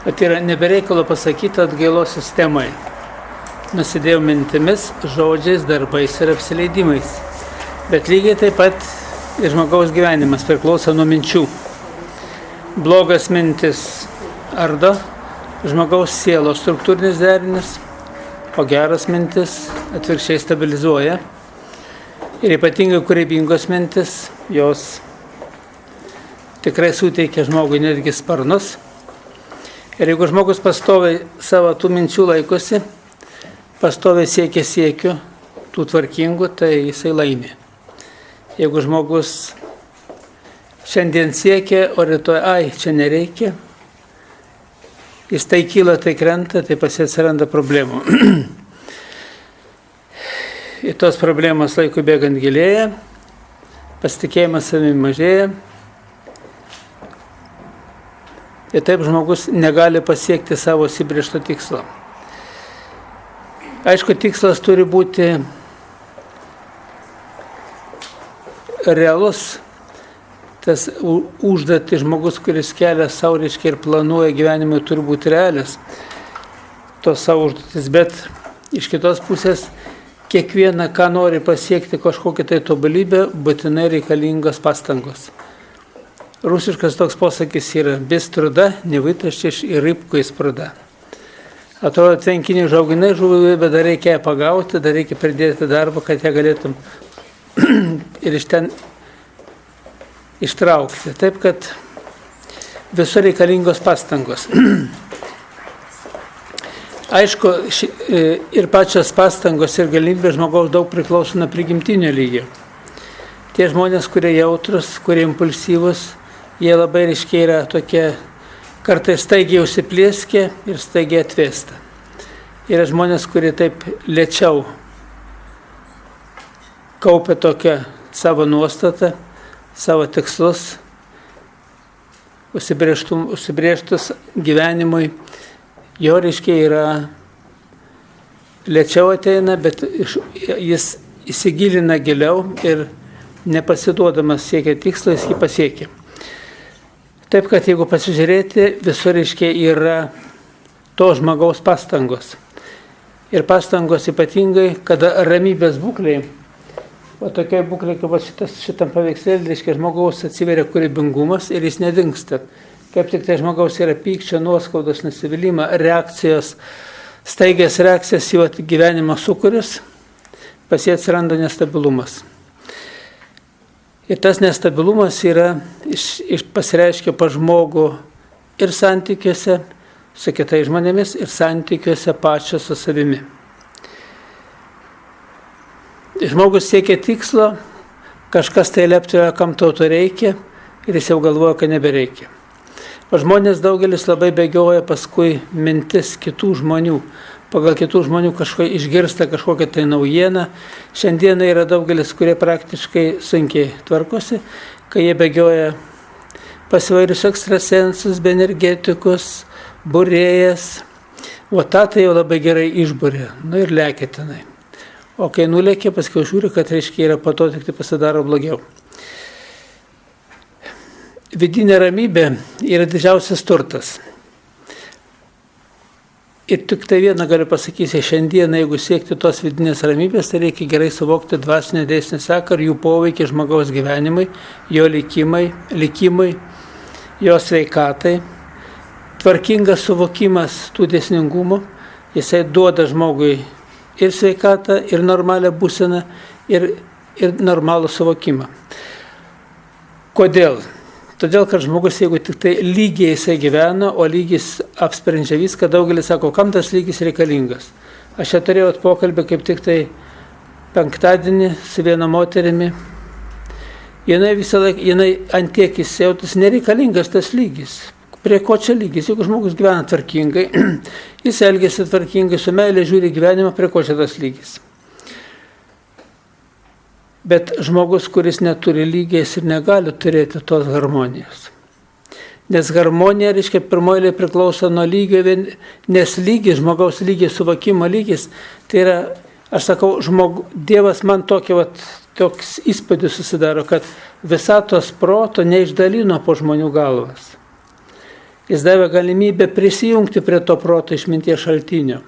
Tai yra nebereikalo pasakyti atgailos sistemai. Nusidėjau mintimis, žodžiais, darbais ir apsileidimais. Bet lygiai taip pat ir žmogaus gyvenimas priklauso nuo minčių. Blogas mintis ardo žmogaus sielos struktūrinis derinis, o geras mintis atvirkščiai stabilizuoja. Ir ypatingai kūrybingos mintis, jos tikrai suteikia žmogui netgi sparnus. Ir jeigu žmogus pastoviai savo tų minčių laikosi, pastoviai siekia siekių, tų tvarkingų, tai jisai laimi. Jeigu žmogus šiandien siekia, o rytoj, čia nereikia, jis tai kyla, tai krenta, tai pas jį atsiranda problemų. Ir tos problemos laikui bėgant gilėja, pasitikėjimas savimi mažėja. Ir taip žmogus negali pasiekti savo užsibrėžto tikslo. Aišku, tikslas turi būti realus. Tas užduotis žmogus, kuris kelia sau, reiškia, ir planuoja gyvenimui, turi būti realias. Tos savo užduotis, bet iš kitos pusės, kiekviena, ką nori pasiekti kažkokią tai tobulybę, būtinai reikalingos pastangos. Rusiškas toks posakis yra: без труда не вытащишь и рыбку из пруда. Atrodo, tvenkinį užauginai žuvį, bet dar reikia ją pagauti, dar reikia pridėti darbą, kad ją galėtum ir iš ten ištraukti. Taip, kad visur reikalingos pastangos. Aišku, ir pačios pastangos ir galimybės žmogaus daug priklauso nuo prigimtinio lygio. Tie žmonės, kurie jautrus, kurie impulsyvus, jie labai ryškiai yra tokie, kartais staigiai užsiplėskia ir staigiai atvėsta. Yra žmonės, kurie taip lėčiau kaupia tokią savo nuostatą, savo tikslus, užsibrėžtus gyvenimui. Jo ryškiai yra lėčiau ateina, bet jis įsigilina giliau ir nepasiduodamas siekia tikslą, jis jį pasiekia. Taip, kad jeigu pasižiūrėti, visur ryškiai yra to žmogaus pastangos. Ir pastangos ypatingai, kada ramybės būklėje, o tokia būklė, kaip šitam paveikslėlį, reiškia, žmogaus atsiveria kūrybingumas ir jis nedingsta. Kaip tik tai žmogaus yra pykčio, nuoskaudos, nusivylimą, reakcijos, staigės reakcijas į gyvenimo sūkuris, pas jį atsiranda nestabilumas. Ir tas nestabilumas yra pasireiškia pa žmogų ir santykiuose su kitais žmonėmis, ir santykiuose pačio su savimi. Žmogus siekia tikslo, kažkas tai leptėjo, kam to reikia, ir jis jau galvoja, kad nebereikia. O žmonės daugelis labai bėgioja paskui mintis kitų žmonių. Pagal kitų žmonių išgirsta kažkokią tai naujieną. Šiandieną yra daugelis, kurie praktiškai sunkiai tvarkosi, kai jie bėgioja pas įvairius ekstrasensus, energetikus, būrėjas. O tą tai jau labai gerai išbūrė. Ir lekia tenai. O kai nulėkė, paskui žiūri, kad reiškia yra po to tik tai pasidaro blogiau. Vidinė ramybė yra didžiausias turtas. Ir tik tai vieną galiu pasakyti, šiandieną, jeigu siekti tos vidinės ramybės, tai reikia gerai suvokti dvasinę dėsnį seką ir jų poveikį žmogaus gyvenimui, jo likimui, jo sveikatai. Tvarkingas suvokimas tų dėsningumų, jisai duoda žmogui ir sveikatą, ir normalią būseną, ir normalų suvokimą. Kodėl? Todėl, kad žmogus, jeigu tik tai lygiai jisai gyvena, o lygis apsprendžia viską, daugelis sako, kam tas lygis reikalingas. Aš čia turėjau pokalbį kaip tik tai penktadienį su viena moterimi. Jinai visą laiką, jinai ant tiek įsijautus, nereikalingas tas lygis. Prie ko čia lygis? Jeigu žmogus gyvena tvarkingai, jis elgiasi tvarkingai, su meilė žiūri gyvenimą, prie ko čia tas lygis. Bet žmogus, kuris neturi lygės ir negali turėti tos harmonijos. Nes harmonija, reiškia, pirmoji priklauso nuo lygio, nes lygis, žmogaus lygis, suvokimo lygis, tai yra, aš sakau, Dievas man toks įspūdis susidaro, kad visatos proto neišdalino po žmonių galvas. Jis davė galimybę prisijungti prie to proto išminties šaltinio.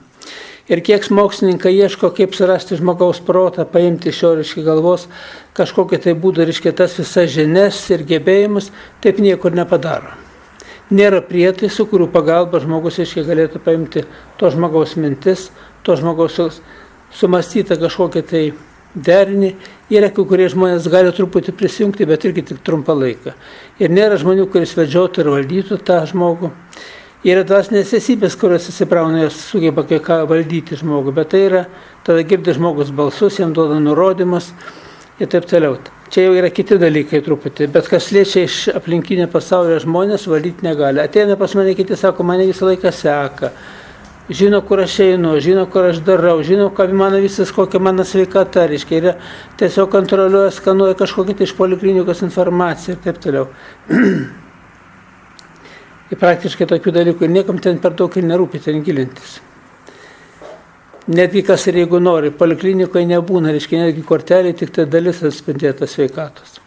Ir kiek mokslininkai ieško, kaip surasti žmogaus protą, paimti iš jo, reiškia, galvos kažkokią tai būdą, reiškia, tas visas žinias ir gebėjimus, taip niekur nepadaro. Nėra prietaisų, kurių pagalba žmogus, reiškia, galėtų paimti to žmogaus mintis, to žmogaus sumastytą kažkokią tai derinį. Yra kai kurie žmonės gali truputį prisijungti, bet irgi tik trumpą laiką. Ir nėra žmonių, kuris vedžiotų ir valdytų tą žmogų. Yra dvasinės esybės, kurios įsibrauna, jos sugeba kai ką valdyti žmogų, bet tai yra, tada girdi žmogus balsus, jam duoda nurodymus ir taip toliau. Čia jau yra kiti dalykai truputį, bet kas liečia iš aplinkinio pasaulio žmonės, valdyti negali. Ateina pas mane kiti, sako, mane visą laiką seka, žino, kur aš einu, žino, kur aš darau, žino, ką mano visas, kokia mano sveikata, reiškia, yra tiesiog kontroliuoja, skanuoja kažkokią tai iš poliklinikos informaciją ir taip toliau. Ir praktiškai tokių dalykų ir niekam ten per daug ir nerūpi ten gilintis. Netgi kas ir jeigu nori, poliklinikoje nebūna, reiškia, netgi kortelė tik tai dalis atspindėta sveikatos.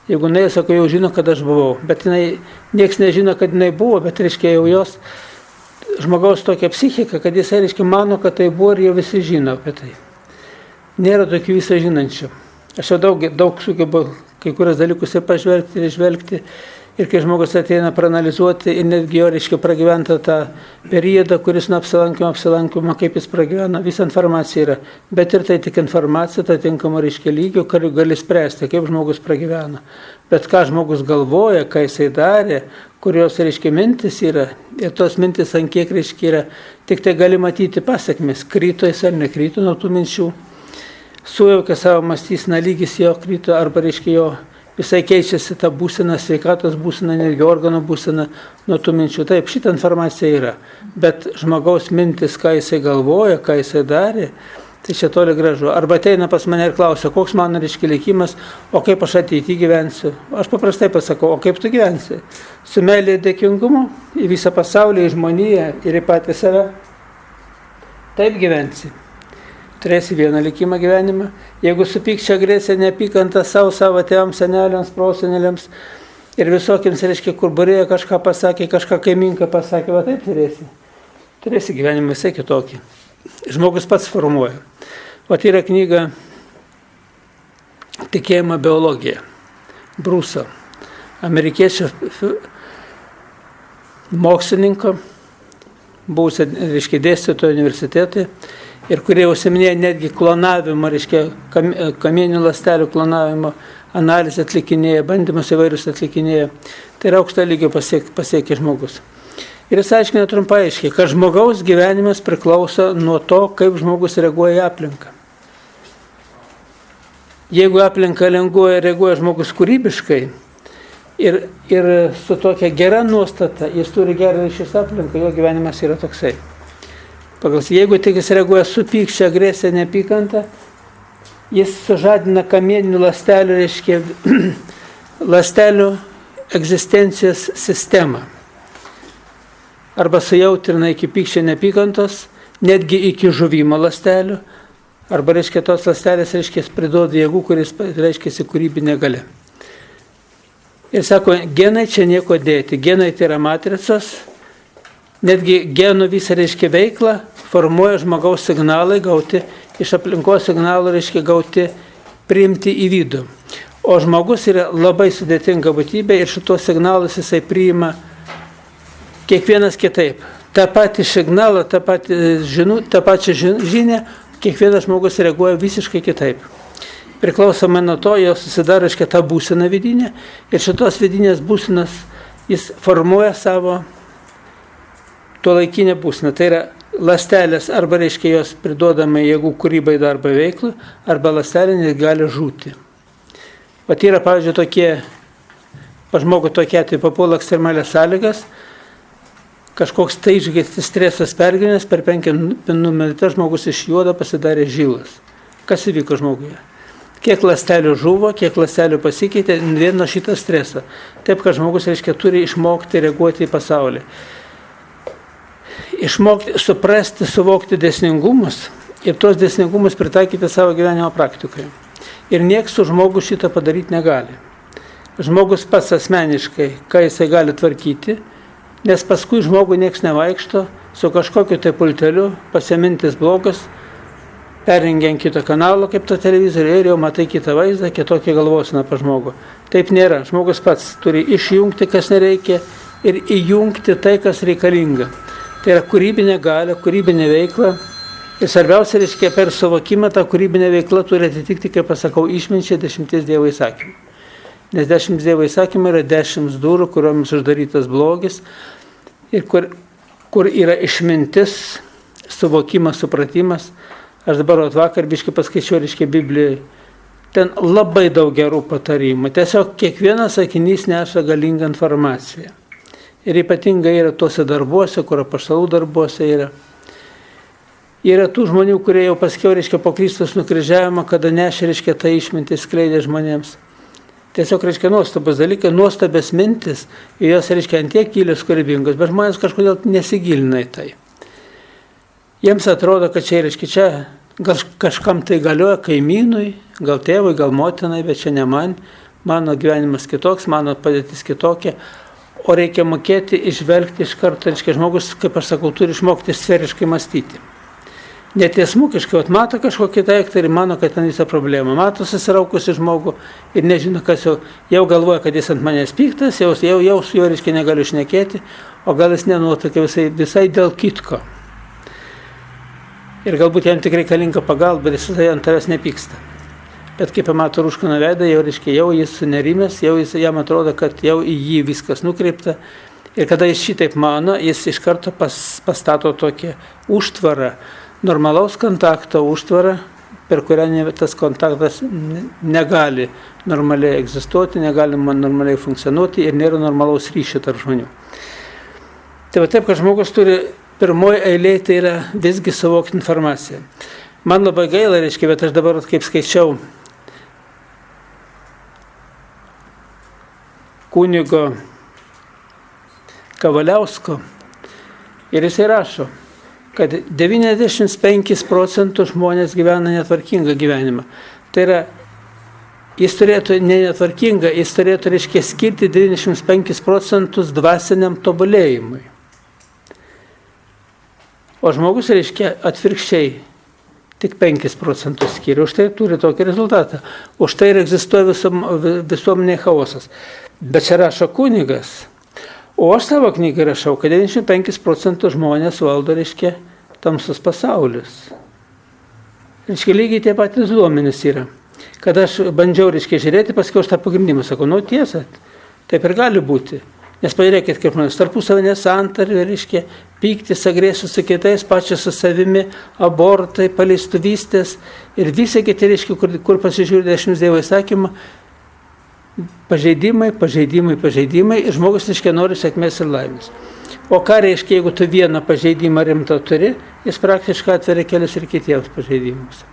Jeigu jinai, sako, jau žino, kad aš buvau, bet jinai, nieks nežino, kad jinai buvo, bet reiškia, jau jos žmogaus tokia psichika, kad jisai, reiškia, mano, kad tai buvo ir jau visi žino apie tai. Nėra tokių visą žinančių. Aš jau daug sugebu kai kurias dalykus ir pažvelgti ir išvelgti. Ir kai žmogus ateina praanalizuoti ir netgi jo, reiškia, pragyventa tą periodą, kuris nuo apsilankimo, kaip jis pragyvena, visa informacija yra. Bet ir tai tik informacija, tai tinkamo, reiškia, lygio, kurį gali spręsti, kaip žmogus pragyvena. Bet ką žmogus galvoja, ką jisai darė, kurios, reiškia, mintis yra, ir tos mintis ant kiek, reiškia, yra, tik tai gali matyti pasiekmes, kryto jis ar nekryto nuo tų minčių, sujaukia savo mąstyseną lygis jo kryto, arba, reiškia, jo visai keičiasi ta būsena, sveikatos būsena, netgi organų būsena nuo tų minčių. Taip, šitą informaciją yra, bet žmogaus mintis, ką jisai galvoja, ką jisai darė, tai čia toli gražu. Arba ateina pas mane ir klausia, koks mano, reiškia, likimas, o kaip aš ateity gyvensiu. Aš paprastai pasakau, o kaip tu gyvensi? Su meilė ir dėkingumu į visą pasaulį, į žmoniją ir į patį save. Taip gyvensi. Turėsi vieną likimą gyvenimą. Jeigu su pykčia, agresija, neapykanta savo tėvams, seneliams, proseneliams ir visokiems, reiškia, kur barėja kažką pasakė, kažką kaiminką pasakė, va taip turėsi. Turėsi gyvenimą visai kitokį. Žmogus pats formuoja. O yra knyga Tikėjimo biologija. Bruso, amerikiečių mokslininko, buvusio, reiškia, dėstytojo universitetui. Ir kurie užsiminėja netgi klonavimo, reiškia, kamieninių ląstelių klonavimo, analizę atlikinėja, bandymus įvairius atlikinėja. Tai yra aukšto lygio pasiekė žmogus. Ir jis aiškina trumpai aiškiai, kad žmogaus gyvenimas priklauso nuo to, kaip žmogus reaguoja į aplinką. Jeigu aplinka reaguoja žmogus kūrybiškai ir su tokia gera nuostata, jis turi gerą ryšį su aplinka, jo gyvenimas yra toksai. Jeigu tik jis reaguoja su pykčia, agresija, neapykanta, jis sužadina kamieninių ląstelių, reiškia, ląstelių egzistencijos sistemą. Arba sujautrina iki pykčio neapykantos, netgi iki žuvimo ląstelių, arba, reiškia, tos ląstelės, reiškia, priduoda jėgų, kuris, reiškia, kūrybinė galia. Ir sako, genai čia nieko dėti, genai tai yra matricos, netgi genų visą, reiškia, veiklą formuoja žmogaus signalai gauti, iš aplinkos signalų, reiškia, gauti, priimti į vidų. O žmogus yra labai sudėtinga būtybė ir šitos signalus jisai priima kiekvienas kitaip. Ta pati signalą, tą pačią žinią, kiekvienas žmogus reaguoja visiškai kitaip. Priklausomai nuo to, jo susidaro, reiškia, ta būsena vidinė ir šitos vidinės būsenos jis formuoja savo tuolaikinę būseną. Tai yra ląstelės arba, reiškia, jos priduodama jėgų kūrybai darbo veiklų, arba ląstelė gali žūti. O tai yra, pavyzdžiui, tokie, žmogų tokie, tai papuola ekstremalias sąlygas, kažkoks tai išgėstis stresas pergyvenęs, per 5 minutės žmogus iš juodo pasidarė žilas. Kas įvyko žmoguje? Kiek ląstelių žuvo, kiek ląstelių pasikeitė vien nuo šitą stresą. Taip, kad žmogus, reiškia, turi išmokti reaguoti į pasaulį. Išmokti, suprasti, suvokti dėsningumus ir tos dėsningumus pritaikyti savo gyvenimo praktikoje. Ir nieks su žmogu šitą padaryti negali. Žmogus pats asmeniškai, ką jisai gali tvarkyti, Nes paskui žmogui nieks nevaikšto, su kažkokiu tai pulteliu, pasimintis blogas, perrengia ant kito kanalo kaip tą televizorių ir jau matai kitą vaizdą, kitokį galvoseną pa žmogų. Taip nėra. Žmogus pats turi išjungti, kas nereikia, ir įjungti tai, kas reikalinga. Tai yra kūrybinė galia, kūrybinė veikla. Ir svarbiausia, reiškia, per suvokimą ta kūrybinė veikla turi atitikti, kaip pasakau, išminčiai 10 Dievo įsakymų. Nes 10 Dievo įsakymų yra 10 durų, kuriomis uždarytas blogis ir kur yra išmintis, suvokimas, supratimas. Aš dabar vakar biškai paskaičiau, reiškia, Biblijoje. Ten labai daug gerų patarimų. Tiesiog kiekvienas sakinys neša galingą informaciją. Ir ypatingai yra tuose darbuose, kur apaštalų darbuose yra. Yra tų žmonių, kurie jau paskiau, reiškia, po Kristaus nukryžiavimo, kada nešė, reiškia, tą išmintį skleidė žmonėms. Tiesiog, reiškia, nuostabus dalykai, nuostabės mintis, ir jos, reiškia, antiek gilios, kūrybingos, bet žmonės kažkodėl nesigilina į tai. Jiems atrodo, kad čia, reiškia, čia gal kažkam tai galioja, kaimynui, gal tėvui, gal motinai, bet čia ne man, mano gyvenimas kitoks, mano padėtis kitokia, o reikia mokėti išvelgti iš karto, reiškia, žmogus, kaip aš sakau, turi išmokti sferiškai mąstyti. Netiesmukiškai, mato kažkokį daiktą ir mano, kad ten visą problemą. Mato susiraukusi žmogų ir nežino, kas jau galvoja, kad jis ant manęs piktas, jau su juo, reiškia, negaliu šnekėti, o gal jis nenuotokia visai dėl kitko. Ir galbūt jam tik reikalinga pagalba, bet jis ant tavęs nepyksta. Bet kaip pamato rūškano veidą, jau, reiškia, jau jis sunerimęs, jau jam atrodo, kad jau į jį viskas nukreipta. Ir kada jis šitaip mano, jis iš karto pastato tokią užtvarą, normalaus kontakto užtvarą, per kurią tas kontaktas negali normaliai egzistuoti, negali normaliai funkcionuoti ir nėra normalaus ryšio tarp žmonių. Tai va taip, kad žmogus turi pirmoji eilė, tai yra visgi suvokti informaciją. Man labai gaila, reiškia, bet aš dabar, kaip skaičiau kunigo Kavaliausko, ir jisai rašo, kad 95% žmonės gyvena netvarkingą gyvenimą. Tai yra, jis turėtų netvarkingą, jis turėtų, reiškia, skirti 95% dvasiniam tobulėjimui. O žmogus, reiškia, atvirkščiai tik 5% skiria. Už tai turi tokį rezultatą. Už tai ir egzistuoja visuomenėje chaosas. Bet čia rašo kunigas. O aš savo knygą rašau, kad 95% žmonės valdo, reiškia, tamsus pasaulis. Reiškia, lygiai tie patys duomenys yra. Kad aš bandžiau, reiškia, žiūrėti, paskui aš tą pagrindimą sakau, tiesa, taip ir gali būti. Nes pažiūrėkit, kaip žmonės tarpusavio nesantarvė, reiškia, pyktis, agresijos su kitais, pačios su savimi, abortai, paleistuvystės ir visi kiti, reiškia, kur pasižiūrė 10 Dievo įsakymą, pažeidimai ir žmogus, reiškia, nori sėkmės ir laimės. O ką reiškia, jeigu tu vieną pažeidimą rimtą turi, jis praktiškai atveria kelius ir kitiems pažeidimus.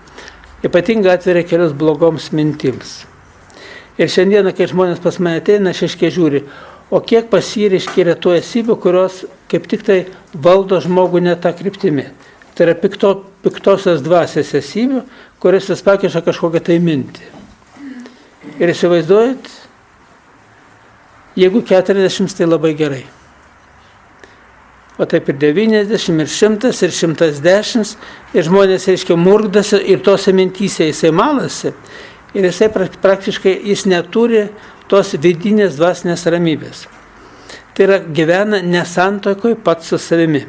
Ypatingai atveria kelius blogoms mintims. Ir šiandieną, kai žmonės pas mane ateina, aš aiškiai žiūri, o kiek pas jį, reiškia, yra tų esybių, kurios kaip tik tai valdo žmogų ne tą kryptimį. Tai yra piktosios dvasios esybių, kurios vis pakiša kažkokią tai mintį. Ir įsivaizduojat, jeigu 40, tai labai gerai. O taip ir 90, ir 100, ir 110, ir žmonės, reiškia, murkdasi ir tose mintyse jisai malasi. Ir jisai praktiškai jis neturi tos vidinės dvasinės ramybės. Tai yra gyvena nesantokoj pats su savimi.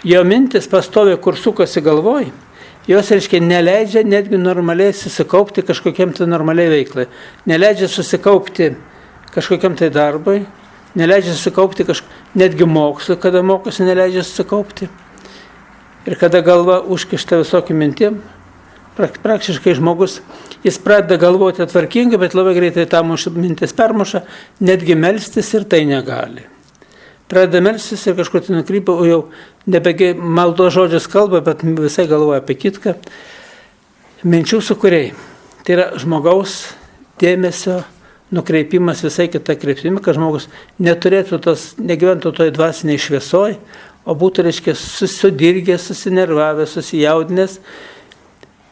Jo mintis pastovi, kur sukasi galvoj, jos, reiškia, neleidžia netgi normaliai susikaupti kažkokiam tai normaliai veiklai. Neleidžia susikaupti kažkokiam tai darbui, neleidžia susikaupti netgi mokslui, kada mokosi, neleidžia susikaupti. Ir kada galva užkišta visokių mintim, praktiškai žmogus, jis pradeda galvoti tvarkingai, bet labai greitai tą mintis permuša, netgi melstis ir tai negali. Pradeda melstis ir kažkur tai nukrypa, o jau nebegi maldo žodžius kalba, bet visai galvoja apie kitką. Minčių sukūrėjai. Tai yra žmogaus dėmesio nukreipimas visai kitą kryptimį, kad žmogus neturėtų negyventų toj dvasiniai šviesoj, o būtų, reiškia, susidirgęs, susinervavęs, susijaudinęs,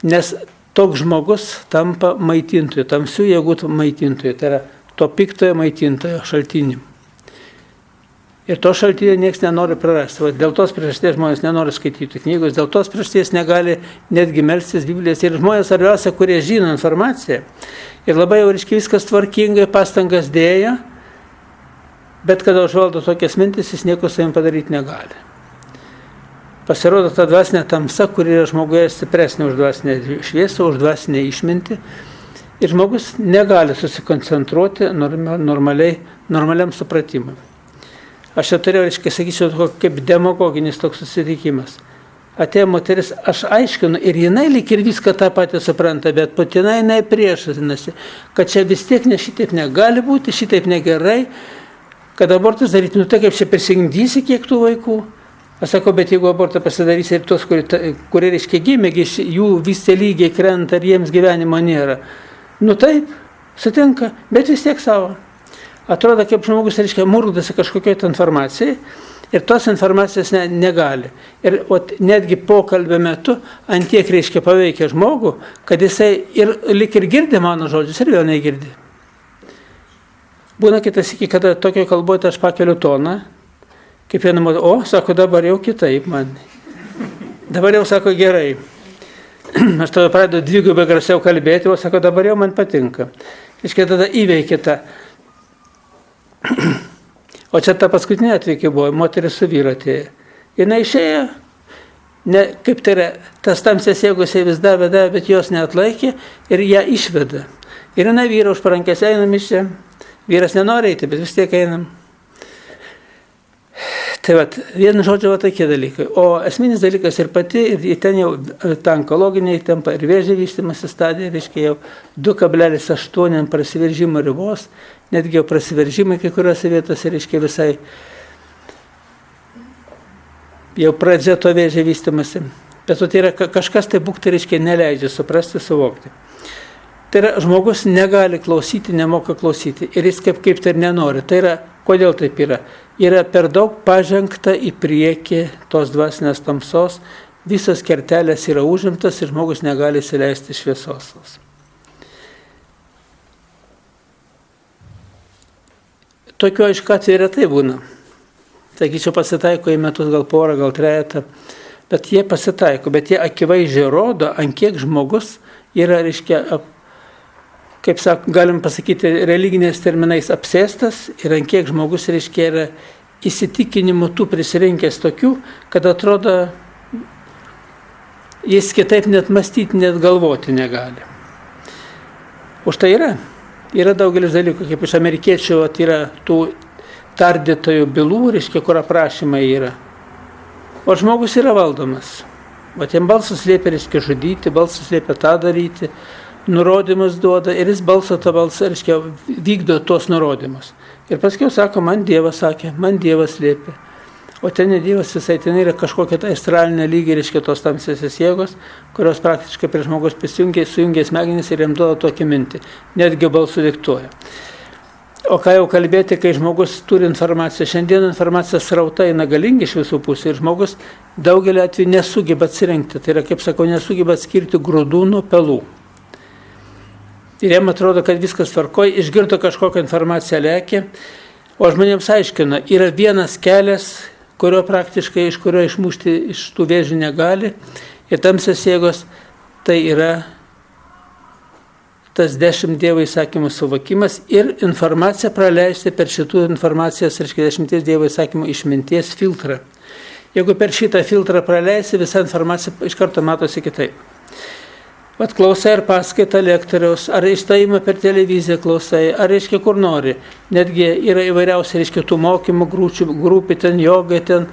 nes toks žmogus tampa maitintoju, tamsių jėgų maitintoju, tai yra to piktojo maitintojo šaltiniu. Ir to šaltinio niekas nenori prarasti. Dėl tos priežasties žmonės nenori skaityti knygos, dėl tos priežasties negali netgi melstis Biblijos. Ir žmonės svarbiausia, kurie žino informaciją. Ir labai jau reiškia viskas tvarkingai, pastangas dėjo, bet kada užvaldo tokias mintis, jis nieko savim padaryti negali. Pasirodo ta dvasinė tamsa, kuri yra žmoguje stipresnė už dvasinę šviesą, už dvasinę išmintį. Ir žmogus negali susikoncentruoti normaliam supratimui. Aš čia turėjau, reiškia, sakyčiau, kaip demagoginis toks susitikimas. Atėjo moteris, aš aiškinu, ir jinai lyg ir viską tą patį supranta, bet patinai jinai priešinasi, kad čia vis tiek šitaip negali būti, šitaip negerai, kad abortus daryti, tai kaip čia prisigimdysi kiek tų vaikų. Aš sakau, bet jeigu abortą pasidarysi ir tos, kurie reiškia gimė, jų visi lygiai krenta ir jiems gyvenimo nėra. Taip, sutinka, bet vis tiek savo. Atrodo, kaip žmogus, reiškia, murkdasi kažkokioj informacijai ir tos informacijos negali. Ir netgi pokalbio metu ant tiek, reiškia, paveikia žmogų, kad jisai ir lik ir girdi mano žodžius ir vėl negirdi. Būna kitas iki, kada tokio kalboje aš pakeliu toną, kaip viena moteris, sako, dabar jau kitaip man. Dabar jau sako gerai. Aš tada pradedu dvigubai garsiau kalbėti, o sako, dabar jau man patinka. Reiškia, tada įveikia tą. O čia ta paskutinė atvykė buvo, moteris su vyru atėjo. Jis išėjo, kaip tai yra, tas tamsės jėgos jai vis davė, bet jos neatlaikė ir ją išveda. Ir jinai vyra už parankės, einam iš čia. Vyras nenori eiti, bet vis tiek einam. Tai vienu žodžiu, tokie dalykai. O esminis dalykas ir pati, ir ten jau ta onkologinė įtampa ir vėžio vystymosi stadija, reiškia jau 2,8 prasiveržimo ribos, netgi jau prasiveržimai kai kuriuose vietose, reiškia visai jau pradžia to vėžio vystymosi. Bet tai yra kažkas tai būkti, reiškia, neleidžia suprasti, suvokti. Tai yra, žmogus negali klausyti, nemoka klausyti ir jis kaip tai ir nenori. Tai yra, kodėl taip yra? Yra per daug pažengta į priekį tos dvasinės tamsos, visas kertelės yra užimtas ir žmogus negali įsileisti šviesos. Tokiu aišku atveju retai būna. Sakyčiau, pasitaiko į metus gal porą, gal trejetą, bet jie pasitaiko, bet jie akivaizdžiai rodo, ant kiek žmogus yra, reiškia, kaip galim pasakyti, religiniais terminais apsėstas ir ant kiek žmogus, reiškia, yra įsitikinimų tų prisirinkęs tokių, kad atrodo, jis kitaip net mąstyti, net galvoti negali. Už tai yra daugelis dalykų, kaip iš amerikiečių yra tų tardytojų bylų, reiškia, kur aprašymai yra. O žmogus yra valdomas. Jam balsas liepia, reiškia, žudyti, balsas liepia tą daryti, nurodymus duoda ir jis balso tą balsą, reiškia, vykdo tos nurodymus. Ir paskui sako, man Dievas sakė, man Dievas liepia. O ten ne Dievas visai, ten yra kažkokia ta astralinė lygiai, reiškia, tos tamsėsis jėgos, kurios praktiškai prie žmogus sujungia smegenis ir jam duoda tokią mintį. Netgi balsu diktuoja. O ką jau kalbėti, kai žmogus turi informaciją. Šiandien informacijos srautai eina galingi iš visų pusių ir žmogus daugelį atveju nesugeba atsirinkti. Tai yra, kaip sakau, nesugeba atskirti grūdų nuo pelų. Ir jam atrodo, kad viskas tvarkoj, išgirdo kažkokią informaciją lekia, o žmonėms aiškina, yra vienas kelias, iš kurio išmušti iš tų vėžių negali, ir tamsios jėgos tai yra tas 10 Dievo įsakymų suvokimas ir informaciją praleisti per šitų informacijos, reiškia 10 Dievo įsakymų išminties filtrą. Jeigu per šitą filtrą praleisi, visa informacija iš karto matosi kitaip. Klausai ar paskaitą lektoriaus, ar įstojimą per televiziją klausai, ar reiškia kur nori. Netgi yra įvairiausia, reiškia, tų mokymų grupė, ten joga, ten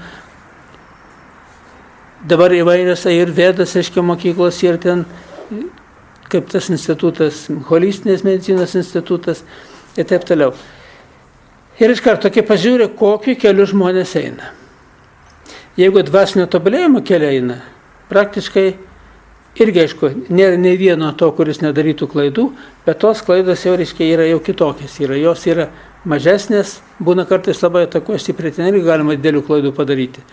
dabar įvairios ayurvedos, reiškia, mokyklos ir ten, kaip tas institutas, holistinės medicinos institutas ir taip toliau. Ir iš karto, kai pažiūrė, kokiu keliu žmonės eina. Jeigu dvasinio tobulėjimo keliu eina, praktiškai irgi, aišku, nėra nei vieno to, kuris nedarytų klaidų, bet tos klaidos jau, reiškia, yra jau kitokios. Jos yra mažesnės, būna kartais labai atakuoja stipriai, ten irgi galima didelių klaidų padaryti.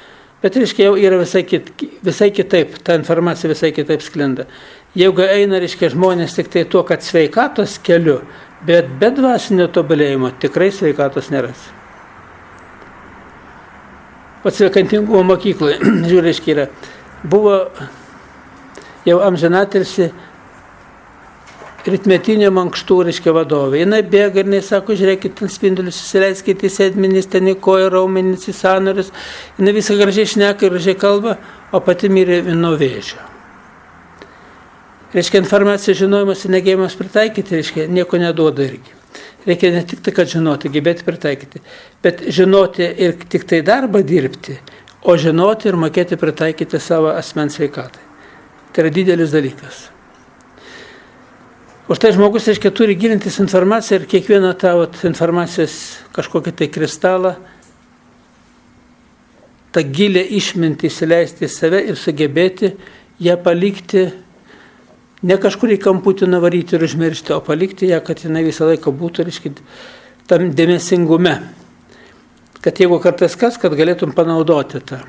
Bet, reiškia, jau yra visai kitaip, ta informacija visai kitaip sklinda. Jeigu eina, reiškia, žmonės tik tai tuo, kad sveikatos keliu, bet be dvasinio tobulėjimo tikrai sveikatos neras. sveikatingumo mokykloje, žiūrė, yra, buvo jau amžinatilsi rytmetinio mankštų, vadovai. Jis bėga ir sako, žiūrėkit, ten spindulius susileiskite į sėdmenis, ten į koją, raumenis, į sąnarius. Jis visą gražiai šneka ir gražiai kalba, o pati mirė nuo vėžio. Informacijos žinojimas ir negėjimas pritaikyti, nieko neduoda irgi. Reikia ne tik tai, kad žinoti, gebėti pritaikyti, bet žinoti ir tik tai darbą dirbti, o žinoti ir mokėti pritaikyti savo asmens sveikatai. Tai yra didelis dalykas. Už tai žmogus, turi gilintis informaciją ir kiekvieną tą informacijos kažkokį tai kristalą, tą gilę išmintį įsileisti į save ir sugebėti ją palikti, ne kažkur į kamputį nuvaryti ir užmiršti, o palikti ją, kad jinai visą laiką būtų, tam dėmesingume. Kad jeigu kartais kad galėtum panaudoti tą.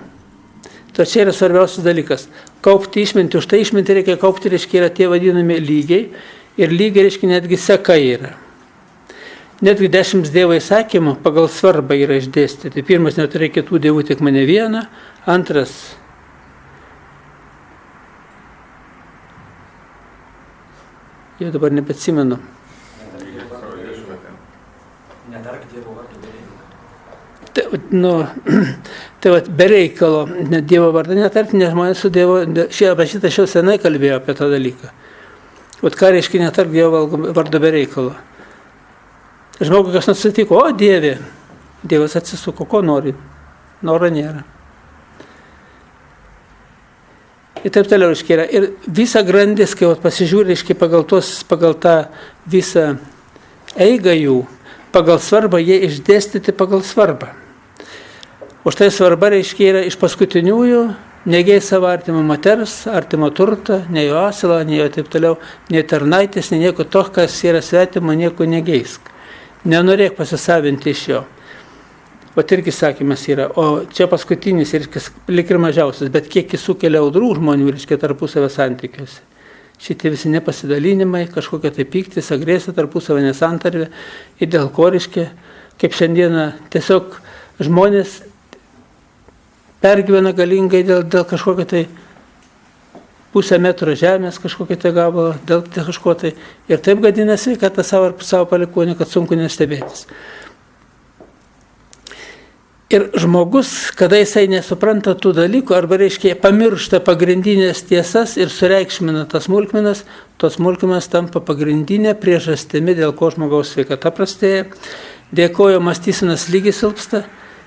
Tai čia yra svarbiausias dalykas. Kaupti išmintį, už tai išmintį reikia kaupti, yra tie vadinami lygiai. Ir lygiai, netgi seka yra. Netgi 10 Dievo įsakymų pagal svarbą yra išdėstyti. Pirmas, neturėk kitų dievų, tik mane vieną. Antras, jau dabar nebeatsimenu. Netark Dievo vardą be reikalo. Tai be reikalo, Dievo vardą netarti, nes žmonės su Dievo, apie šitą aš jau senai kalbėjau apie tą dalyką. Ką reiškia netark Dievo vardą be reikalo? Žmogui kas nusitiko, o Dieve, Dievas atsisuko, ko nori, noro nėra. Ir taip toliau, yra. Ir visa grandis, kai pasižiūrė, pagal tą visą eigą jų, pagal svarbą, jie išdėstyti pagal svarbą. Už tai svarba, yra iš paskutiniųjų, negei savo artimo moters, artimo turtą, nei jo asilą, nei jo taip toliau, nei tarnaitės, nei nieko to, kas yra svetimo, nieko negeisk. Nenorėk pasisavinti iš jo. O irgi sakymas yra, o čia paskutinis, lik ir mažiausias, bet kiek jis sukelia audrų žmonių, tarpusavio santykiuose. Šitie visi nepasidalinimai, kažkokia tai pyktis, agresija, tarpusavio nesantarvė, ir dėl ko, kaip šiandieną tiesiog žmonės pergyvena galingai dėl kažkokio tai pusę metro žemės, kažkokio tai gabalo, dėl kažko tai. Ir taip gadina sveikatą savo palikuonį, kad sunku nestebėtis. Ir žmogus, kada jisai nesupranta tų dalykų, arba pamiršta pagrindinės tiesas ir sureikšmina tas smulkmenas, tos smulkmenas tampa pagrindinė priežastimi, dėl ko žmogaus sveikata prastėja, dėl ko jo mąstysenos lygis silpsta,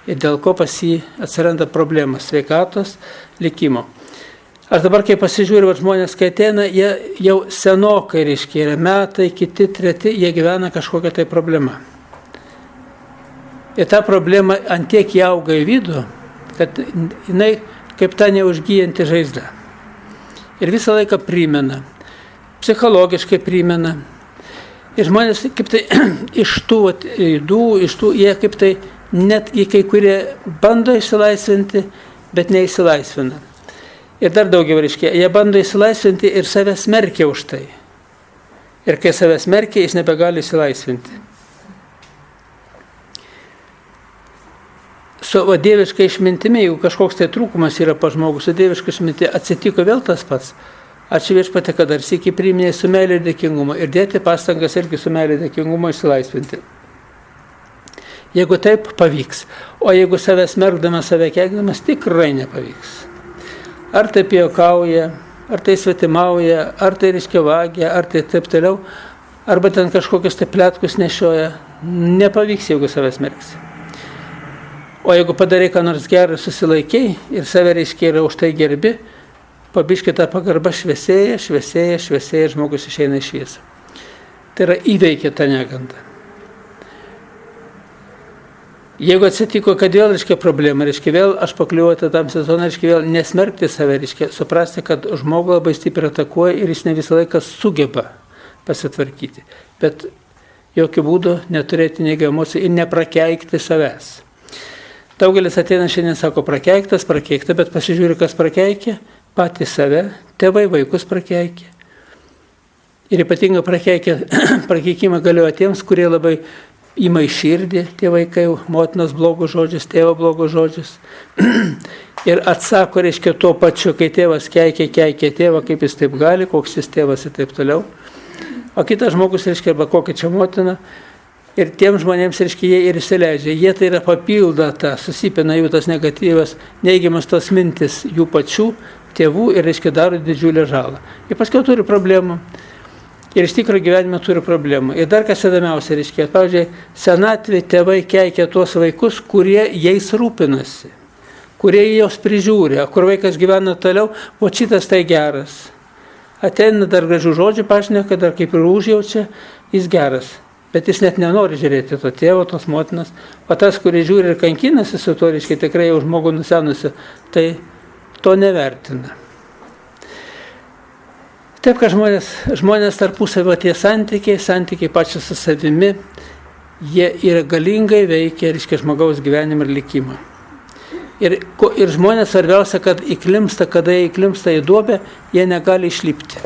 ir dėl ko pas jį atsiranda problemas sveikatos likimo. Aš dabar, kai pasižiūriu, žmonės, kai ateina, jie jau senokai, yra metai, kiti, treti, jie gyvena kažkokią tai problemą. Ir ta problema antiek įauga į vidų, kad jinai kaip ta neužgyjanti žaizda. Ir visą laiką primena, psichologiškai primena. Ir žmonės kaip tai iš tų ydų, jie kaip tai netgi kai kurie bando išsilaisvinti, bet neįsilaisvina. Ir dar daugiau, jie bando įsilaisvinti ir save smerkia už tai. Ir kai save smerkia, jis nebegali įsilaisvinti. Su dieviška išmintimi, jeigu kažkoks tai trūkumas yra pas žmogus, su dieviška išmintimi atsitiko vėl tas pats. Ačiū Viešpatie, kad dar sykį priiminė su meilė ir dėkingumu ir dėti pastangas irgi su meilė ir dėkingumu išsilaisvinti. Jeigu taip, pavyks. O jeigu save smerkdamas, save keikdamas, tikrai nepavyks. Ar taip juokauja, ar tai svetimauja, ar tai vagia, ar tai taip toliau, arba ten kažkokius tai pletkus nešioja, nepavyks, jeigu save smerksi. O jeigu padarai ką nors gerą, susilaikiai ir save yra už tai gerbi, pabiškai ta pagarba šviesėja, žmogus išeina iš šviesą. Tai yra įveikia tą negandą. Jeigu atsitiko, kad vėl problema, vėl aš pakliuoju tam sezoną, vėl nesmerkti save, suprasti, kad žmogų labai stipriai atakuoja ir jis ne visą laiką sugeba pasitvarkyti. Bet jokių būdų neturėti neigiamų emocijų ir neprakeikti savęs. Daugelis ateina šiandien sako prakeiktas, prakeikta, bet pasižiūri, kas prakeikė, patys save, tėvai vaikus prakeikė. Ir ypatingai prakeikimą galioja tiems, kurie labai ima į širdį tie vaikai, motinos blogus žodžius, tėvo blogus žodžius. Ir atsako, reiškia, tuo pačiu, kai tėvas keikia tėvą, kaip jis taip gali, koks jis tėvas ir taip toliau. O kitas žmogus, reiškia, arba kokia čia motina. Ir tiems žmonėms, reiškia, jie ir įsileidžia. Jie tai yra papildo tą, susipina jų tas negatyvas, neigiamas tos mintis jų pačių, tėvų ir, reiškia, daro didžiulę žalą. Ir paskui turi problemų. Ir iš tikrųjų gyvenime turi problemų. Ir dar kas įdomiausia, reiškia, pavyzdžiui, senatvė tėvai keikia tuos vaikus, kurie jais rūpinasi, kurie jos prižiūri, kur vaikas gyvena toliau, o šitas tai geras. Ateina dar gražių žodžių pašneka, dar kaip ir užjaučia, jis geras. Bet jis net nenori žiūrėti to tėvo, tos motinos. O tas, kuris žiūri ir kankinasi su to, reiškia, tikrai jau žmogų nusenusi, tai to nevertina. Taip, kad žmonės tarpusavio tie santykiai pačios su savimi, jie yra galingai veikia, reiškia, žmogaus gyvenimą ir likimą. Ir žmonės svarbiausia, kad kada jie įklimpsta į duobę, jie negali išlipti.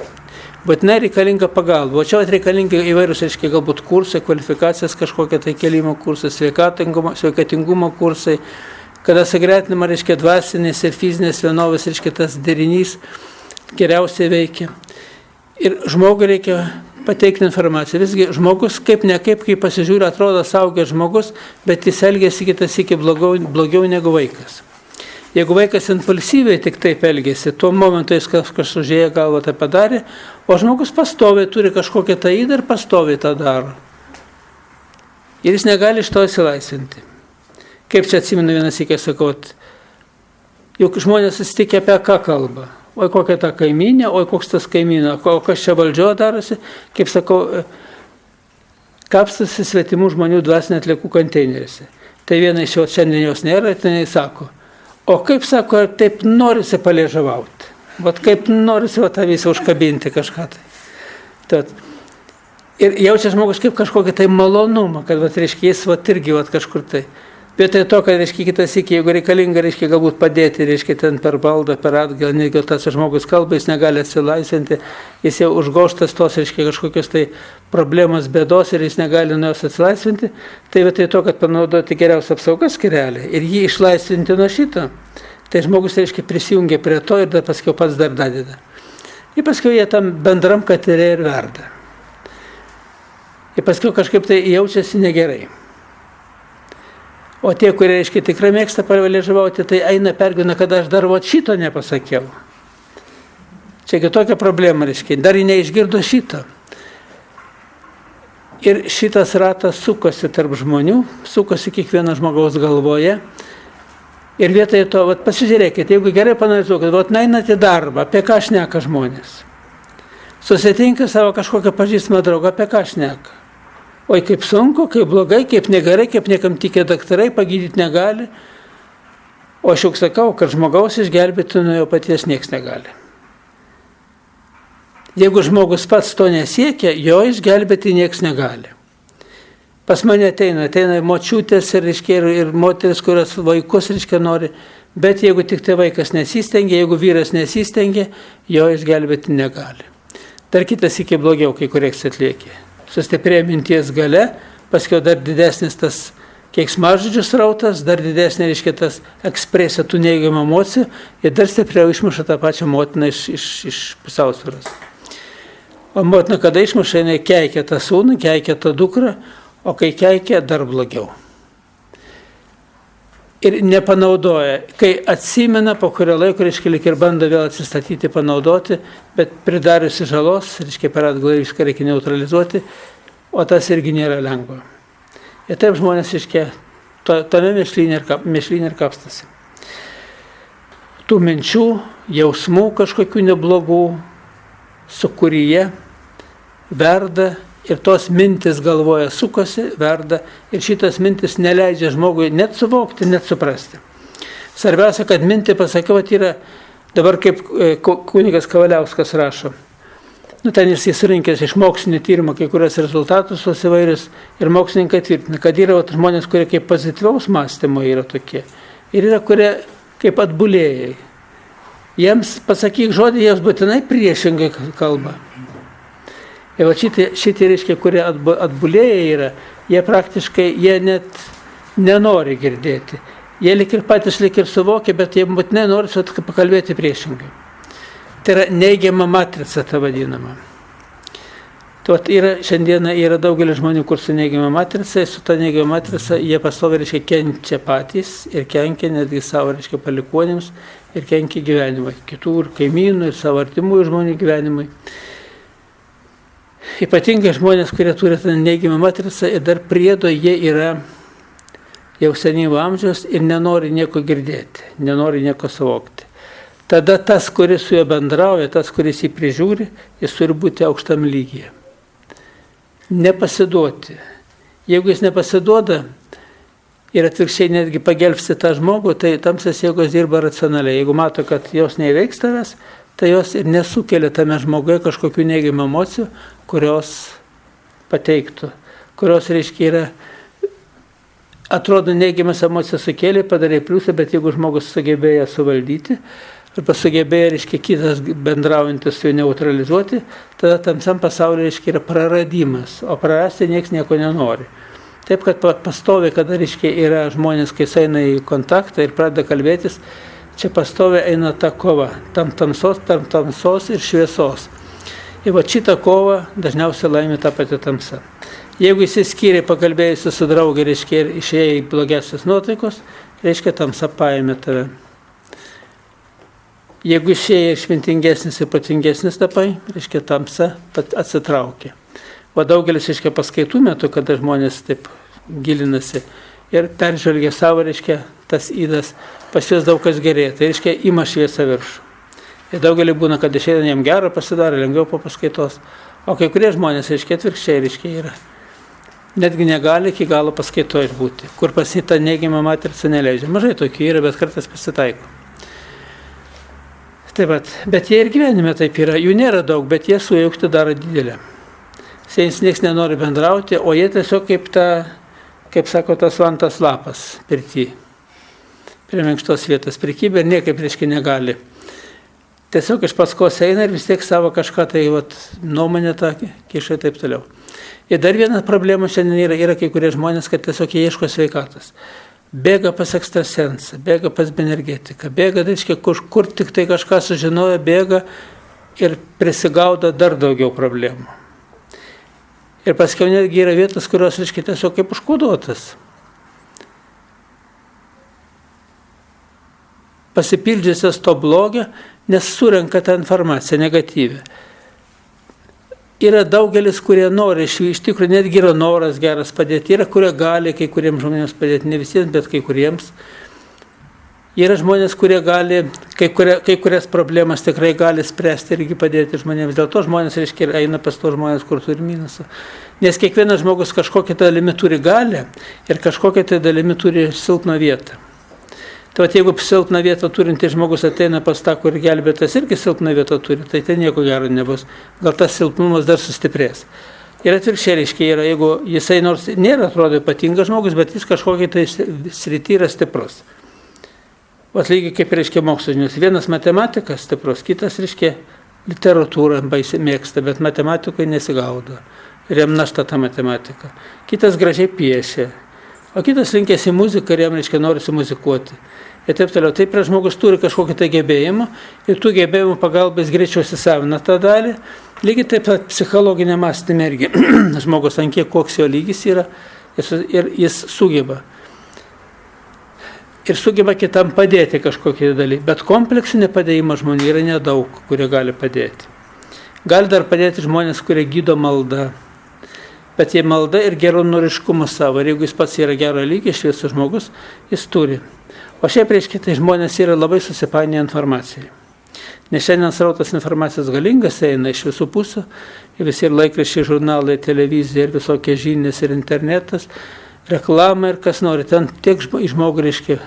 Būtinai reikalinga pagalba. O čia reikalingi įvairūs, reiškia, galbūt kursai, kvalifikacijas, kažkokie tai kelimo kursai, sveikatingumo kursai, kada sagretinama, reiškia, dvasinės ir fizinės vienovės, reiškia, tas derinys geriausiai veikia. Ir žmogui reikia pateikti informaciją. Visgi žmogus kaip kai pasižiūri, atrodo saugęs žmogus, bet jis elgėsi kitas iki blogiau negu vaikas. Jeigu vaikas impulsyviai tik taip elgėsi, tuo momentu jis kažkas užėjo galvą tai padarė, o žmogus pastoviai turi kažkokią tą įdą ir pastoviai tą daro. Ir jis negali iš to įsilaisvinti. Kaip čia atsimenu vienas iki sakau, juk žmonės susitikę apie ką kalba. Oi kokia ta kaimynė, oi koks tas kaimynas, o kas čia valdžio darosi, kaip sakau, kapstasi svetimų žmonių dvasinio atliekų konteineriuose. Tai viena iš jo šiandien jos nėra, tai jis sako, o kaip sako, taip norisi paliežavauti, vat kaip norisi tą visą užkabinti kažką tai. Tad, ir jaučia žmogus kaip kažkokį tai malonumą, kad vat, reiškia, jis vat, irgi vat, kažkur tai. Vietoj to, kad, reiškia, kitas iki, jeigu reikalinga, reiškia, galbūt padėti, reiškia, ten per baldą, per atgalą, negi tas žmogus kalba, jis negali atsilaisvinti, jis jau užgoštas tos, reiškia, kažkokios tai problemos, bėdos ir jis negali nuo jos atsilaisvinti, tai vietoj to, kad panaudoti geriausią apsaugos skyrelį ir jį išlaisvinti nuo šito, tai žmogus, reiškia, prisijungia prie to ir dar paskui pats dar dadeda. Ir paskui jie tam bendram katile ir verda. Ir paskui kažkaip tai jaučiasi negerai. O tie, kurie, reiškia, tikrai mėgsta paliežavauti, tai eina pergyvena, kad aš dar šito nepasakiau. Čia kitokia problema, reiškia, dar neišgirdo šito. Ir šitas ratas sukosi tarp žmonių, sukosi kiekvieno žmogaus galvoje. Ir vietoje to, pasižiūrėkit, jeigu gerai panalizuokit, einat į darbą, apie ką šneka žmonės. Susitinka savo kažkokią pažįstamą draugą, apie ką šneka. Oi kaip sunku, kaip blogai, kaip negerai, kaip niekam tikė daktarai, pagydyti negali. O aš juk sakau, kad žmogaus išgelbėti nuo jo paties nieks negali. Jeigu žmogus pats to nesiekia, jo išgelbėti nieks negali. Pas mane ateina močiutės ir moteris, kurios vaikus, reiškia, nori, bet jeigu tik tai vaikas nesistengia, jeigu vyras nesistengia, jo išgelbėti negali. Dar kitas iki blogiau, kai korekcija atliekė. Sustiprėja minties gale, paskui dar didesnis tas keiksmažodžių srautas, dar didesnė, reiškia, tas ekspresija tų neigiamų emocijų ir dar stipriau išmuša tą pačią motiną iš pusiausvyros. O motina, kada išmuša, jinai keikia tą sūnų, keikia tą dukrą, o kai keikia, dar blogiau. Ir nepanaudoja, kai atsimena po kurio laiko, reiškia, lyg ir bando vėl atsistatyti, panaudoti, bet pridariusi žalos, reiškia, per atgalą viską reikia neutralizuoti, o tas irgi nėra lengva. Ir taip žmonės, reiškia, tame mėšlyne ir kapstasi. Tų minčių, jausmų kažkokių neblogų, sukūryje, verda. Ir tos mintis galvoje sukosi, verda, ir šitas mintis neleidžia žmogui net suvokti, net suprasti. Svarbiausia, kad mintį pasakiau, yra dabar kaip kunigas Kavaliauskas rašo. Ten jis surinkęs iš mokslinio tyrimo kai kurios rezultatus tos įvairius ir mokslininkai tvirtina, kad yra žmonės, kurie kaip pozityvaus mąstymo yra tokie. Ir yra kurie kaip atbulėjai. Jiems pasakyk žodį, jiems būtinai priešingai kalba. Ir va šitie reiškia, kurie atbulėję yra, jie praktiškai, jie net nenori girdėti. Jie lik ir patys lik ir suvokia, bet jie būtinai nori pakalbėti priešingai. Tai yra neigiama matrica ta vadinama. Šiandieną yra daugelis žmonių, kur su neigiama matrica, su ta neigiama matrica jie pastoviai, reiškia, kenčia patys ir kenkia netgi savo, reiškia, palikuonėms ir kenkia gyvenimui, kitų ir kaimynų, ir savo artimųjų žmonių gyvenimui. Ypatingai žmonės, kurie turi tą neigiamą matricą ir dar priedo jie yra jau senyvo amžiaus ir nenori nieko girdėti, nenori nieko suvokti. Tada tas, kuris su juo bendrauja, tas, kuris jį prižiūri, jis turi būti aukštam lygyje. Nepasiduoti. Jeigu jis nepasiduoda ir atvirkščiai netgi pagelbsti tą žmogų, tai tamsios jėgos dirba racionaliai. Jeigu mato, kad jos neįveiks tavęs, tai jos ir nesukelia tame žmoguje kažkokių neigiamų emocijų, kurios pateiktų, kurios, reiškia, yra, atrodo neigiamas emocijas sukėlė, padarė pliusą, bet jeigu žmogus sugebėjo suvaldyti, arba sugebėjo, reiškia, kitas bendraujantis su juo neutralizuoti, tada tamsiam pasaulyje, reiškia, yra praradimas, o prarasti niekas nieko nenori. Taip, kad pastoviai, kada, reiškia, yra žmonės, kai eina į kontaktą ir pradeda kalbėtis, čia pastoviai eina ta kova, tarp tamsos ir šviesos. Ir va šitą kovą dažniausiai laimi ta pati tamsa. Jeigu įsiskyrė pakalbėjusi su draugė, reiškia, ir išėjo į blogesias nuotaikos, reiškia, tamsa paėmė tave. Jeigu išėjai išmintingesnis ir protingesnis tapai, reiškia, tamsa atsitraukė. O daugelis, reiškia, paskaitų metu, kada žmonės taip gilinasi ir peržvelgia savo, reiškia, tas įdas, pas juos daug kas gerėja, tai reiškia, ima šviesą viršų. Ir daugelį būna, kad išėjant jam gero pasidaro, lengviau po paskaitos. O kai kurie žmonės, reiškia, atvirkščiai, reiškia, yra. Netgi negali iki galo paskaitoje būti, kur pasita neigiamą matricą neleidžia. Mažai tokių yra, bet kartais pasitaiko. Taip pat, bet jie ir gyvenime taip yra, jų nėra daug, bet jie sujaukti daro didelę. Jais nieks nenori bendrauti, o jie tiesiog kaip sako, tas vantas lapas pirty, prie minkštos vietos prikibę ir niekaip, reiškia, negali. Tiesiog iš paskos eina ir vis tiek savo kažką tai nuomonę tą kiša ir taip toliau. Ir dar viena problema šiandien yra kai kurie žmonės, kad tiesiog jie ieško sveikatos. Bėga pas ekstrasensą, bėga pas benergetiką, bėga, reiškia, kur tik tai kažką sužinoja, bėga ir prisigaudo dar daugiau problemų. Ir paskiau netgi yra vietos, kurios, reiškia, tiesiog kaip užkoduotas. Pasipildžiusios to blogio, nes surenka tą informaciją negatyvę. Yra daugelis, kurie nori, iš tikrųjų netgi yra noras geras padėti, yra, kurie gali kai kuriems žmonėms padėti, ne visiems, bet kai kuriems. Yra žmonės, kurie gali, kai kurias problemas tikrai gali spręsti irgi padėti žmonėms. Dėl to žmonės, reiškia, eina pas to žmonės, kur turi minusą. Nes kiekvienas žmogus kažkokią dalimi turi galią ir kažkokią dalimi turi silpną vietą. Tai jeigu silpną vietą turinti žmogus ateina pas tą, kur gelbėtas irgi silpną vietą turi, tai ten nieko gero nebus. Gal tas silpnumas dar sustiprės. Ir atvirkščiai, reiškia, yra, jeigu jisai nors nėra, atrodo, ypatingas žmogus, bet jis kažkokiai tai srity yra stiprus. Vat lygiai kaip, reiškia, mokslo žinios. Vienas matematikas stiprus, kitas, reiškia, literatūrą baisiai mėgsta, bet matematikoje nesigaudo. Ir jam našta ta matematika. Kitas gražiai piešia. O kitas linkėsi į muziką ir jam, reiškia, norisi muzikuoti. Ir taip toliau. Taip ir žmogus turi kažkokį tai gebėjimą ir tų gebėjimų pagalbais greičiau įsisavina tą dalį. Lygiai taip pat psichologinė mąstymė irgi. Žmogus ant kiek koks jo lygis yra ir jis sugeba. Ir sugeba kitam padėti kažkokį dalyką. Bet kompleksinė padėjimo žmonių yra nedaug, kurie gali padėti. Gali dar padėti žmonės, kurie gydo maldą. Bet jie malda ir geranoriškumas savo. Ir jeigu jis pats yra gero lygio, šviesus žmogus, jis turi. O šiaip, reiškia, tai žmonės yra labai susipainę informacijai. Nes šiandien srautas informacijos galingas eina iš visų pusių. Ir visi ir laikraščiai, žurnalai, televizija, ir visokie žinios, ir internetas, reklama ir kas nori. Ten tiek žmogų, reiškia,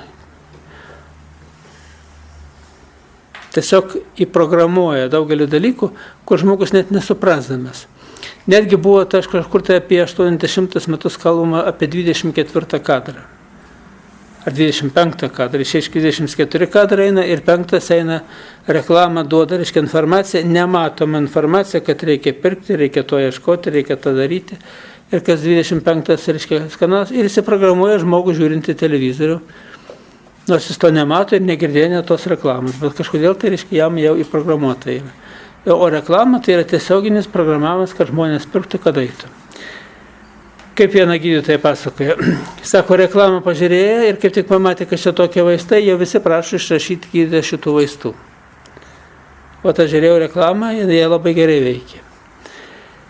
tiesiog įprogramuoja daugelį dalykų, kur žmogus net nesuprasdamas. Netgi buvo, tai aš kažkur tai apie 80 metus kalbama apie 24 kadrą. ar 25 kadrą, iš 24 kadrai eina ir 5 eina reklama, duoda, reiškia informacija, nematoma informacija, kad reikia pirkti, reikia to ieškoti, reikia tą daryti. Ir kas 25 reiškia kanalas ir įsiprogramuoja žmogų žiūrinti televizorių, nors jis to nemato ir negirdėjo tos reklamos, bet kažkodėl tai reiškia jam jau įprogramuota yra. O reklama tai yra tiesioginis programavimas, kad žmonės pirktų, kad eitų. Kaip viena gydytoja pasakoja, sako, reklamą pažiūrėjo ir kaip tik pamatė, kad čia tokie vaistai, jau visi prašo išrašyti gydytoją šitų vaistų. O tą žiūrėjau reklamą, jie labai gerai veikia.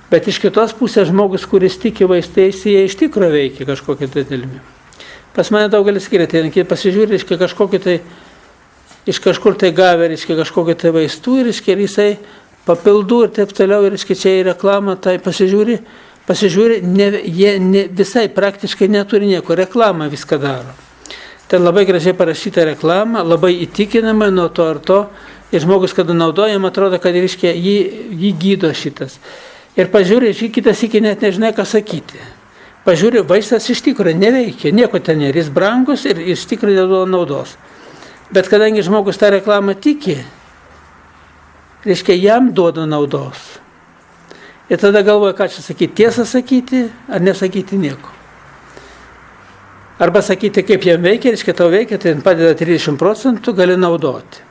Bet iš kitos pusės žmogus, kuris tiki vaistais, jie iš tikrųjų veikia kažkokią tai dalimi. Pas mane daugelis skiria, tai pasižiūrė, reiškia kažkokį tai, iš kažkur tai gavę, reiškia kažkokį tai vaistų, reiškia ir jisai papildų ir taip toliau, ir reiškia čia į reklamą, tai pasižiūri, jie visai praktiškai neturi nieko, reklamą viską daro. Ten labai gražiai parašyta reklama, labai įtikinama nuo to ar to, ir žmogus, kada naudojam, atrodo, kad reiškia, jį gydo šitas. Ir pažiūrė, kitas iki net nežinai, ką sakyti. Pažiūrė, vaistas iš tikrųjų neveikia, nieko ten nėra, jis brangus ir iš tikrųjų neduoda naudos. Bet kadangi žmogus tą reklamą tiki, reiškia, jam duoda naudos. Ir tada galvoja, ką čia sakyti, tiesą sakyti, ar nesakyti nieko. Arba sakyti, kaip jam veikia, reiškia, tau veikia, tai padeda 30%, gali naudoti.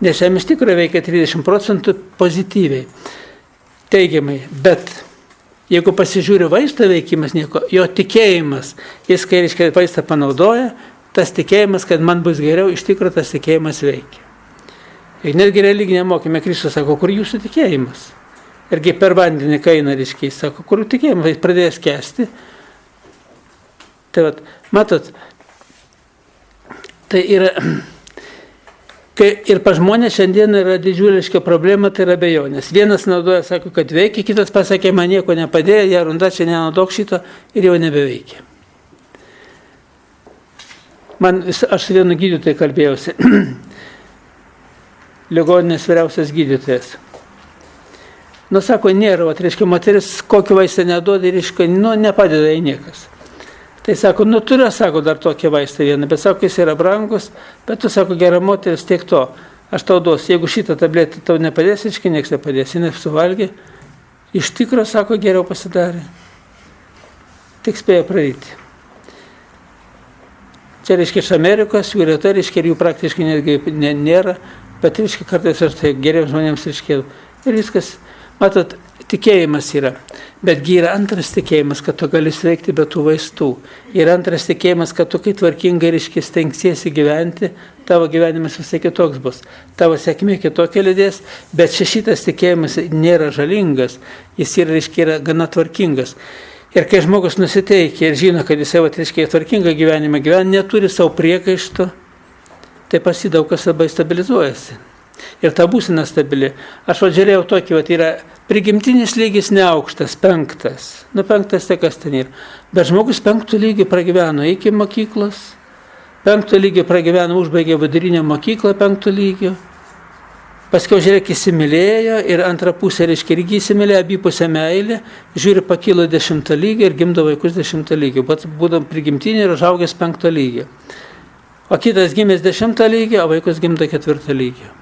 Nes jam iš tikrųjų veikia 30% pozityviai, teigiamai. Bet jeigu pasižiūri vaisto veikimas nieko, jo tikėjimas, jis, kai reiškia, vaistą panaudoja, tas tikėjimas, kad man bus geriau, iš tikrųjų tas tikėjimas veikia. Ir netgi religinė mokymė Kristus sako, kur jūsų tikėjimas? Irgi per vandenį kaina, reiškia, jis sako, kur tikėjimas, jis pradėjęs kesti. Tai vat, matot, tai yra, kai ir pas žmonės šiandien yra didžiuliška problema, tai yra abejonės. Vienas naudoja, sako, kad veikia, kitas pasakė, man nieko nepadėjo, Jarunda, čia nenaudok šito ir jau nebeveikia. Aš su vienu gydytoju kalbėjausi, ligoninės vyriausias gydytojas. Nu, sako, nėra, reiškia, moteris kokį vaistą neduoda ir, reiškia, nepadeda į niekas. Tai sako, turiu, sako, dar tokį vaistą vieną, bet sako, jis yra brangus, bet tu, sako, gera moteris, tiek to, aš tau duosiu, jeigu šitą tabletę tau nepadės, reiškia, nieks nepadės, jinai suvalgė, iš tikro, sako, geriau pasidarė, tik spėjo praeiti. Čia, reiškia, iš Amerikos, jų retai, reiškia, ir jų praktiškai netgi nėra, bet, reiškia, kartais aš tai geriau žmonėms, reiškia, ir viskas. Matot, tikėjimas yra, betgi yra antras tikėjimas, kad tu gali sveikti be tų vaistų. Ir antras tikėjimas, kad tu kai tvarkingai, reiškia, stengsiesi gyventi, tavo gyvenimas visai kitoks bus. Tavo sėkmė kitokia lydės, bet šitas tikėjimas nėra žalingas, jis yra, reiškia, yra gana tvarkingas. Ir kai žmogus nusiteikia ir žino, kad jisai, reiškia, tvarkingą gyvenimą gyvena, neturi savo priekaištų, tai pas jį daug kas labai stabilizuojasi. Ir ta būsena stabili. Aš žiūrėjau tokį, yra prigimtinis lygis neaukštas, 5. 5 tai kas ten yra. Bet žmogus 5 lygį pragyveno iki mokyklos, 5 lygį pragyveno, užbaigė vidurinę mokyklą 5 lygį. Paskiau, žiūrėk, įsimylėjo ir antrą pusę, reiškia, irgi įsimylėjo, abipusę meilę, žiūri, pakilo 10 lygį ir gimdo vaikus 10 lygį. Pats būdam prigimtinį ir užaugęs 5 lygį. O kitas gimęs 10 lygį, o vaikus gimdo 4 lygį.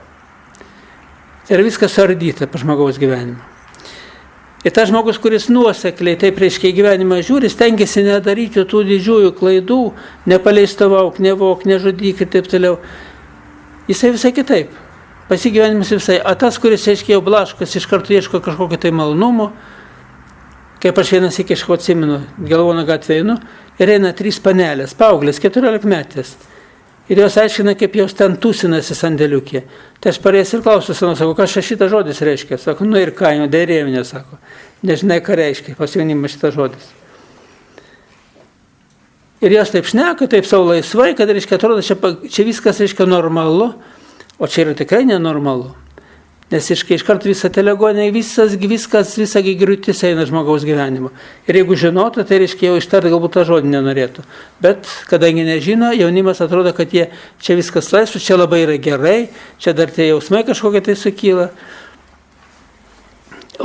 Ir viskas suardyta per žmogaus gyvenimą. Ir tas žmogus, kuris nuosekliai taip reiškia gyvenimą žiūri, stengiasi nedaryti tų didžiųjų klaidų, nepaleistavauk, nevok, nežudyk ir taip toliau. Jisai visai kitaip. Pasigyvenimas visai. O tas, kuris, aiškiai, jau blaškas, iš karto ieško kažkokio tai malonumo, kaip aš vienas iki iško atsimenu, Gelvono gatvėje einu, ir eina 3 panelės, paauglės, 14 metės. Ir jos aiškina, kaip jos ten tūsinasi sandėliukė. Tai aš parėjęs ir klausiu, sako, ką šitas žodis reiškia? Sako, ir ką, dėrėvinė, sako. Nežinai, ką reiškia pas jaunimą šitas žodis. Ir jos taip šneka, taip savo laisvai, kad, reiškia, atrodo, čia viskas, reiškia, normalu, o čia yra tikrai nenormalu. Nes iš karto visą telegonę, visa griūtis eina žmogaus gyvenimo. Ir jeigu žinotų, tai reiškia jau ištart galbūt tą žodį nenorėtų. Bet kadangi nežino, jaunimas atrodo, kad čia viskas laisvas, čia labai yra gerai, čia dar tie jausmai kažkokie tai sukyla.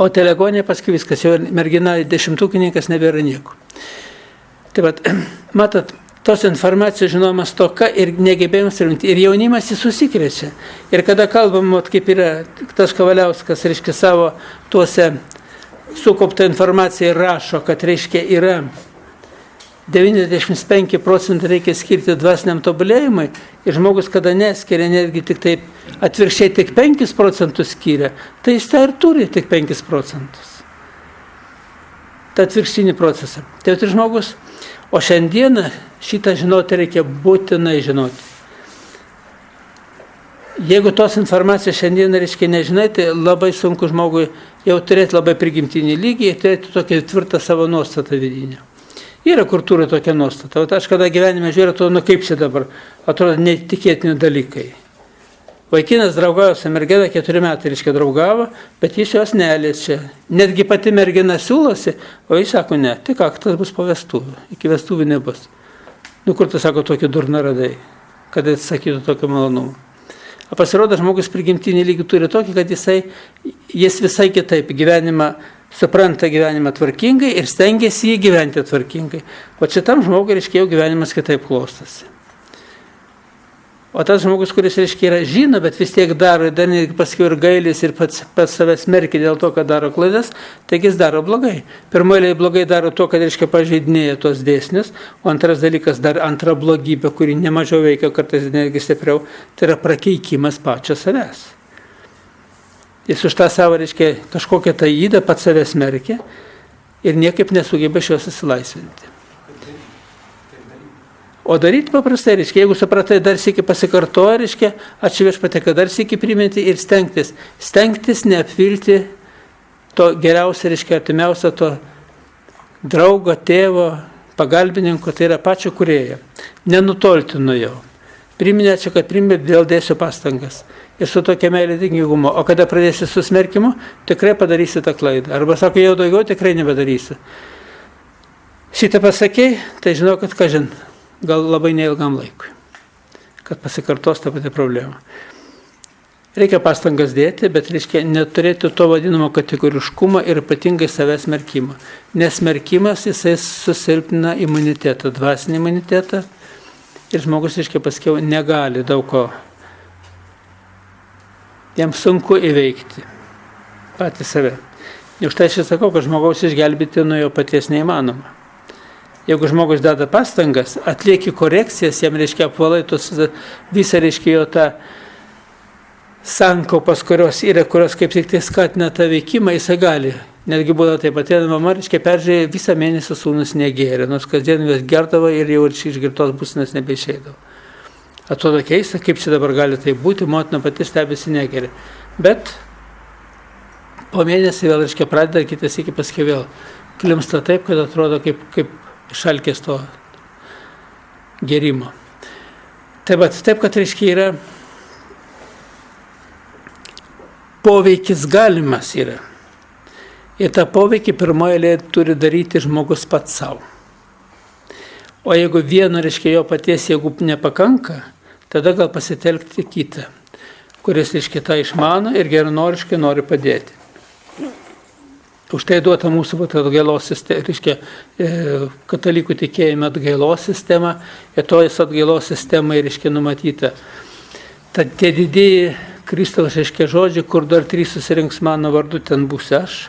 O telegonė paskui viskas, jau mergina 10-tukininkas nebėra nieko. Tai vat, matot, tos informacijos žinomas toka ir negebėjimas rimti. Ir jaunimas jis susikrečia. Ir kada kalbam, kaip yra tas Kavaliauskas, reiškia, savo tuose sukauptą informaciją rašo, kad, reiškia, yra 95% reikia skirti dvasiniam tobulėjimui ir žmogus, kada neskiria, netgi tik taip atvirkščiai tik 5% skiria, tai jis tai ir turi tik 5%. Ta atvirkštinį procesą. Tai ir žmogus, o šiandieną šitą žinoti reikia būtinai žinoti. Jeigu tos informacijos šiandieną, reiškia, nežinai, tai labai sunku žmogui jau turėti labai prigimtinį lygį ir turėti tokią tvirtą savo nuostatą vidinę. Yra, kur turi tokią nuostatą. O aš kada gyvenime žiūrėjau, to, kaip čia dabar, atrodo netikėtini dalykai. Vaikinas draugavo su mergina, 4 metai, reiškia, draugavo, bet jis jos neliečia. Netgi pati mergina siūlosi, o jis sako, ne, tik aktas bus po vestuvių, iki vestuvių nebus. Kur tu, sako, tokį durną radai, kad atsisakytų tokio malonumo. O pasirodo, žmogus prigimtinį lygį turi tokį, kad jis visai kitaip gyvenimą supranta gyvenimą tvarkingai ir stengiasi jį gyventi tvarkingai. O šitam žmogui, reiškia, jau gyvenimas kitaip klostosi. O tas žmogus, kuris, reiškia, yra žino, bet vis tiek daro, dar netgi paskui ir gailis ir pats savęs smerkia dėl to, kad daro klaidas, taigi jis daro blogai. Pirmoji blogai daro to, kad, reiškia, pažeidinėja tos dėsnius, o antras dalykas dar antra blogybė, kuri nemažiau veikia, kartais netgi stipriau, tai yra prakeikimas pačio savęs. Jis už tą savo, reiškia, kažkokią tą įdą pats savęs smerkia ir niekaip nesugeba iš jos įsilaisvinti. O daryti paprastai, reiškia, jeigu supratai, dar sykį pasikartoja, reiškia, ačiū Viešpatie, kad dar sykį priminti ir stengtis neapvilti to geriausio, reiškia, artimiausio to draugo, tėvo, pagalbininko, tai yra pačio kūrėjo. Nenutolti nuo jo. Priminė čia, kad priminė, vėl dėsiu pastangas. Ir su tokia meilė dingumo. O kada pradėsi su smerkimu, tikrai padarysi tą klaidą. Arba sako, jau daugiau tikrai nebedarysi. Šitą pasakei, tai žinau, kad kažin. Gal labai neilgam laikui, kad pasikartos tą patį problemą. Reikia pastangas dėti, bet reiškia neturėti to vadinamo kategoriškumo ir ypatingai savęs smerkimo. Nes smerkimas jisai susilpnina imunitetą, dvasinį imunitetą ir žmogus, reiškia, paskiau negali daug ko. Jam sunku įveikti patį save. Už tai aš sakau, kad žmogaus išgelbėti nuo jo paties neįmanoma. Jeigu žmogus deda pastangas, atlieki korekcijas, jam, reiškia, apvalai visą, reiškia, jo tą sankaupas, kurios kaip tik tai skatina tą veikimą, jisai gali. Netgi būdavo taip pat, mama, reiškia, peržiūrėjo visą mėnesį sūnus negėrė, nors kasdien vis gerdavo ir jau iš girtos būsenos nebeišeidavo. Atrodo keista, kaip čia dabar gali tai būti, motina pati stebisi negeria. Bet po mėnesį vėl, reiškia, pradeda, kitas iki paskui vėl klimsta taip, kad atrodo kaip šalkės to gerimo. Taip, kad, reiškia, yra poveikis galimas yra. Ir tą poveikį pirmoje eilėje turi daryti žmogus pats savo. O jeigu vieno, reiškia, jo paties jėgų nepakanka, tada gal pasitelkti kitą, kuris, reiškia, tą išmano ir geranoriškai nori padėti. Už tai duota mūsų atgailos sistema, reiškia, katalikų tikėjime atgailos sistema, ir tos atgailos sistemai, reiškia, numatyta. Tad tie didieji Kristaus, reiškia, žodžiai, kur dar 3 susirinks mano vardu, ten būsiu aš.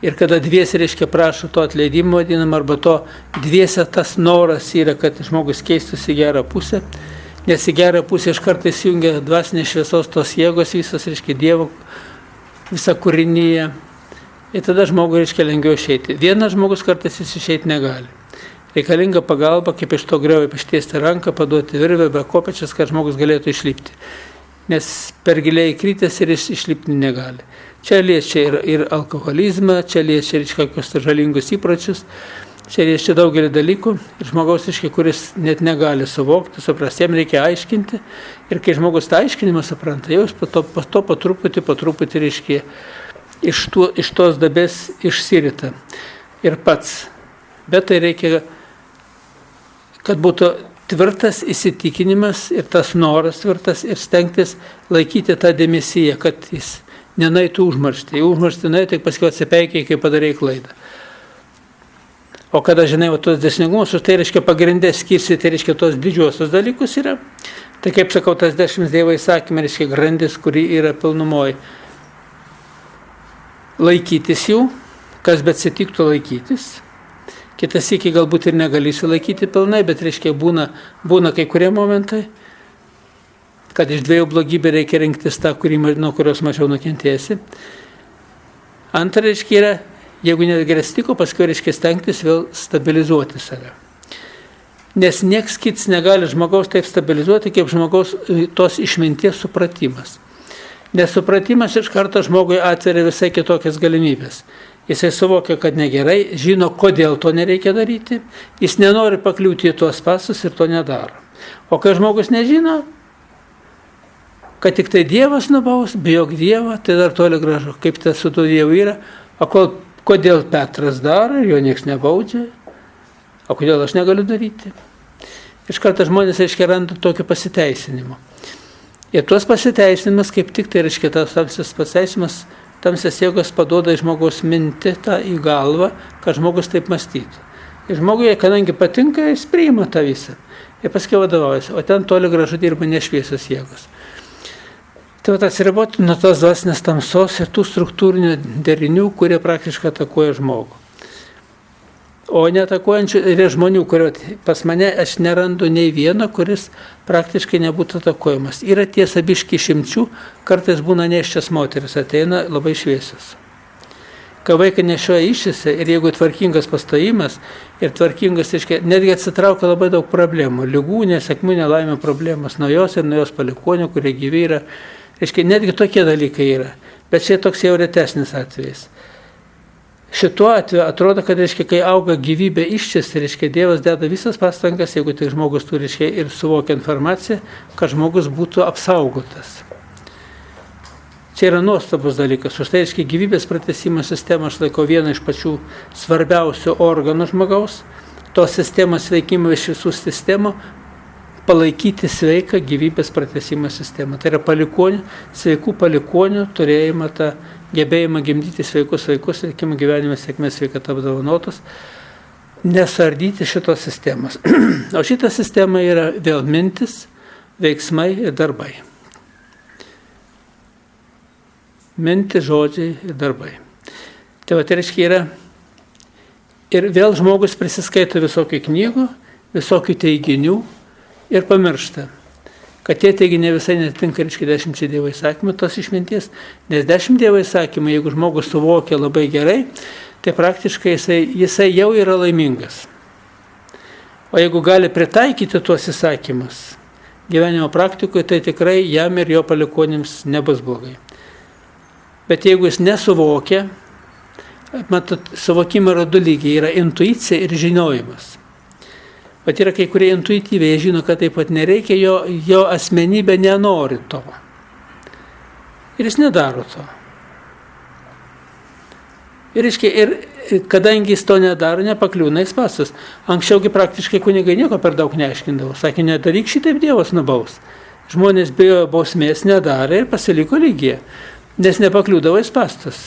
Ir kada dviese, reiškia, prašo to atleidimo vadinamą, arba to dviese tas noras yra, kad žmogus keistųsi į gerą pusę, nes į gerą pusę iš karto įsijungia dvasinės šviesos tos jėgos visos, reiškia, Dievo visą kūrinyje. Ir tada žmogui, reiškia, lengviau išeiti. Vienas žmogus kartais jis išeiti negali. Reikalinga pagalba, kaip iš to griovio ištiesti ranką, paduoti virvę, be kopečias, kad žmogus galėtų išlipti. Nes per giliai įkritęs ir išlipti negali. Čia liečia ir alkoholizmą, čia liečia ir kokius žalingus įpročius, čia liečia daugelį dalykų. Ir žmogaus, reiškia, kuris net negali suvokti, suprasti, jam reikia aiškinti. Ir kai žmogus tą aiškinimą supranta, jau po to po truputį, reiškia, iš tos dabės išsirita. Ir pats. Bet tai reikia, kad būtų tvirtas įsitikinimas ir tas noras tvirtas ir stengtis laikyti tą dėmesiją, kad jis nenaitų užmarštį. Užmarštį nuėjo, tik paskui atsipeikiai, kai padarei klaidą. O kada žinai, va, tos dėsningumus, tai reiškia pagrindė skirsi, tai reiškia tos didžiosios dalykus yra. Tai kaip sakau, tas 10 Dievo įsakymai reiškia grandis, kuri yra pilnumoje. Laikytis jų, kas bet atsitiktų laikytis. Kitas iki galbūt ir negalėsi laikyti pilnai, bet reiškia būna kai kurie momentai, kad iš dviejų blogybė reikia rinktis tą, nuo kurios mažiau nukentėsi. Antra reiškia yra, jeigu netgi stiko, paskui reiškia stengtis vėl stabilizuoti save. Nes nieks kits negali žmogaus taip stabilizuoti, kaip žmogaus tos išminties supratimas. Nes supratimas iš karto žmogui atveria visai kitokias galimybės. Jisai suvokia, kad negerai, žino, kodėl to nereikia daryti, jis nenori pakliūti į tuos pasus ir to nedaro. O kai žmogus nežino, kad tik tai Dievas nubaus, bijok Dievą, tai dar toli gražu, kaip tas su tuo Dievu yra, o kodėl Petras daro, jo nieks nebaudžia, o kodėl aš negaliu daryti. Iš karto žmonės, reiškia, randa tokio pasiteisinimo. Ir tuos pasiteisinimus, kaip tik tai, reiškia, tas tamsias pasiteisinimas, tamsias jėgos paduoda į žmogaus mintį tą į galvą, kad žmogus taip mąstytų. Ir žmogui, kadangi patinka, jis priima tą visą. Ir paskui vadovaujasi, o ten toli gražu dirba nešviesios jėgos. Tai atsiriboti nuo tos dvasinės tamsos ir tų struktūrinių derinių, kurie praktiškai atakuoja žmogų. O neatakuojančių yra žmonių, kurio pas mane aš nerandu nei vieno, kuris praktiškai nebūtų atakuojamas. Yra tiesa biški išimčių, kartais būna neščias moteris, ateina labai šviesios. Kai vaiką nešioja išėse ir jeigu tvarkingas pastojimas ir tvarkingas, reiškia, netgi atsitraukia labai daug problemų. Ligų, nesėkmių, nelaimė problemos nuo jos ir nuo jos palikonių, kurie gyvi yra. Reiškia, netgi tokie dalykai yra. Bet čia toks jau retesnis atvejis. Šituo atveju atrodo, kad, reiškia, kai auga gyvybė iščias, reiškia, Dievas deda visas pastangas, jeigu tik žmogus turi, reiškia, ir suvokia informaciją, kad žmogus būtų apsaugotas. Čia yra nuostabus dalykas. Už tai, reiškia, gyvybės pratęsimo sistema aš laikau vieną iš pačių svarbiausių organų žmogaus. Tos sistemos veikimo iš visų sistemų palaikyti sveiką gyvybės pratęsimo sistemą. Tai yra palikonių, sveikų palikonių turėjimą tą gebėjimą gimdyti sveikus vaikus, likimo gyvenime sėkmės sveikata apdovanotos, nesardyti šitos sistemos. O šita sistema yra vėl mintis, veiksmai ir darbai. Mintis, žodžiai ir darbai. Tai reiškia yra ir vėl žmogus prisiskaito visokių knygų, visokių teiginių ir pamiršta, kad tie teiginiai visai netinka, reiškia, 10 Dievo įsakymų tos išminties, nes 10 Dievo įsakymų, jeigu žmogus suvokia labai gerai, tai praktiškai jisai jau yra laimingas. O jeigu gali pritaikyti tuos įsakymus gyvenimo praktikoje, tai tikrai jam ir jo palikonims nebus blogai. Bet jeigu jis nesuvokia, matot, suvokimo yra du lygiai, yra intuicija ir žinojimas. Bet yra kai kurie intuityviai, jie žino, kad taip pat nereikia, jo asmenybė nenori to. Ir jis nedaro to. Ir kadangi jis to nedaro, nepakliūna į spąstus. Anksčiaugi praktiškai kunigai nieko per daug neaiškindavo. Sakė, nedaryk šitaip, Dievas nubaus. Žmonės bijo bausmės, nedarė ir pasiliko lygiai, nes nepakliūdavo į spąstus.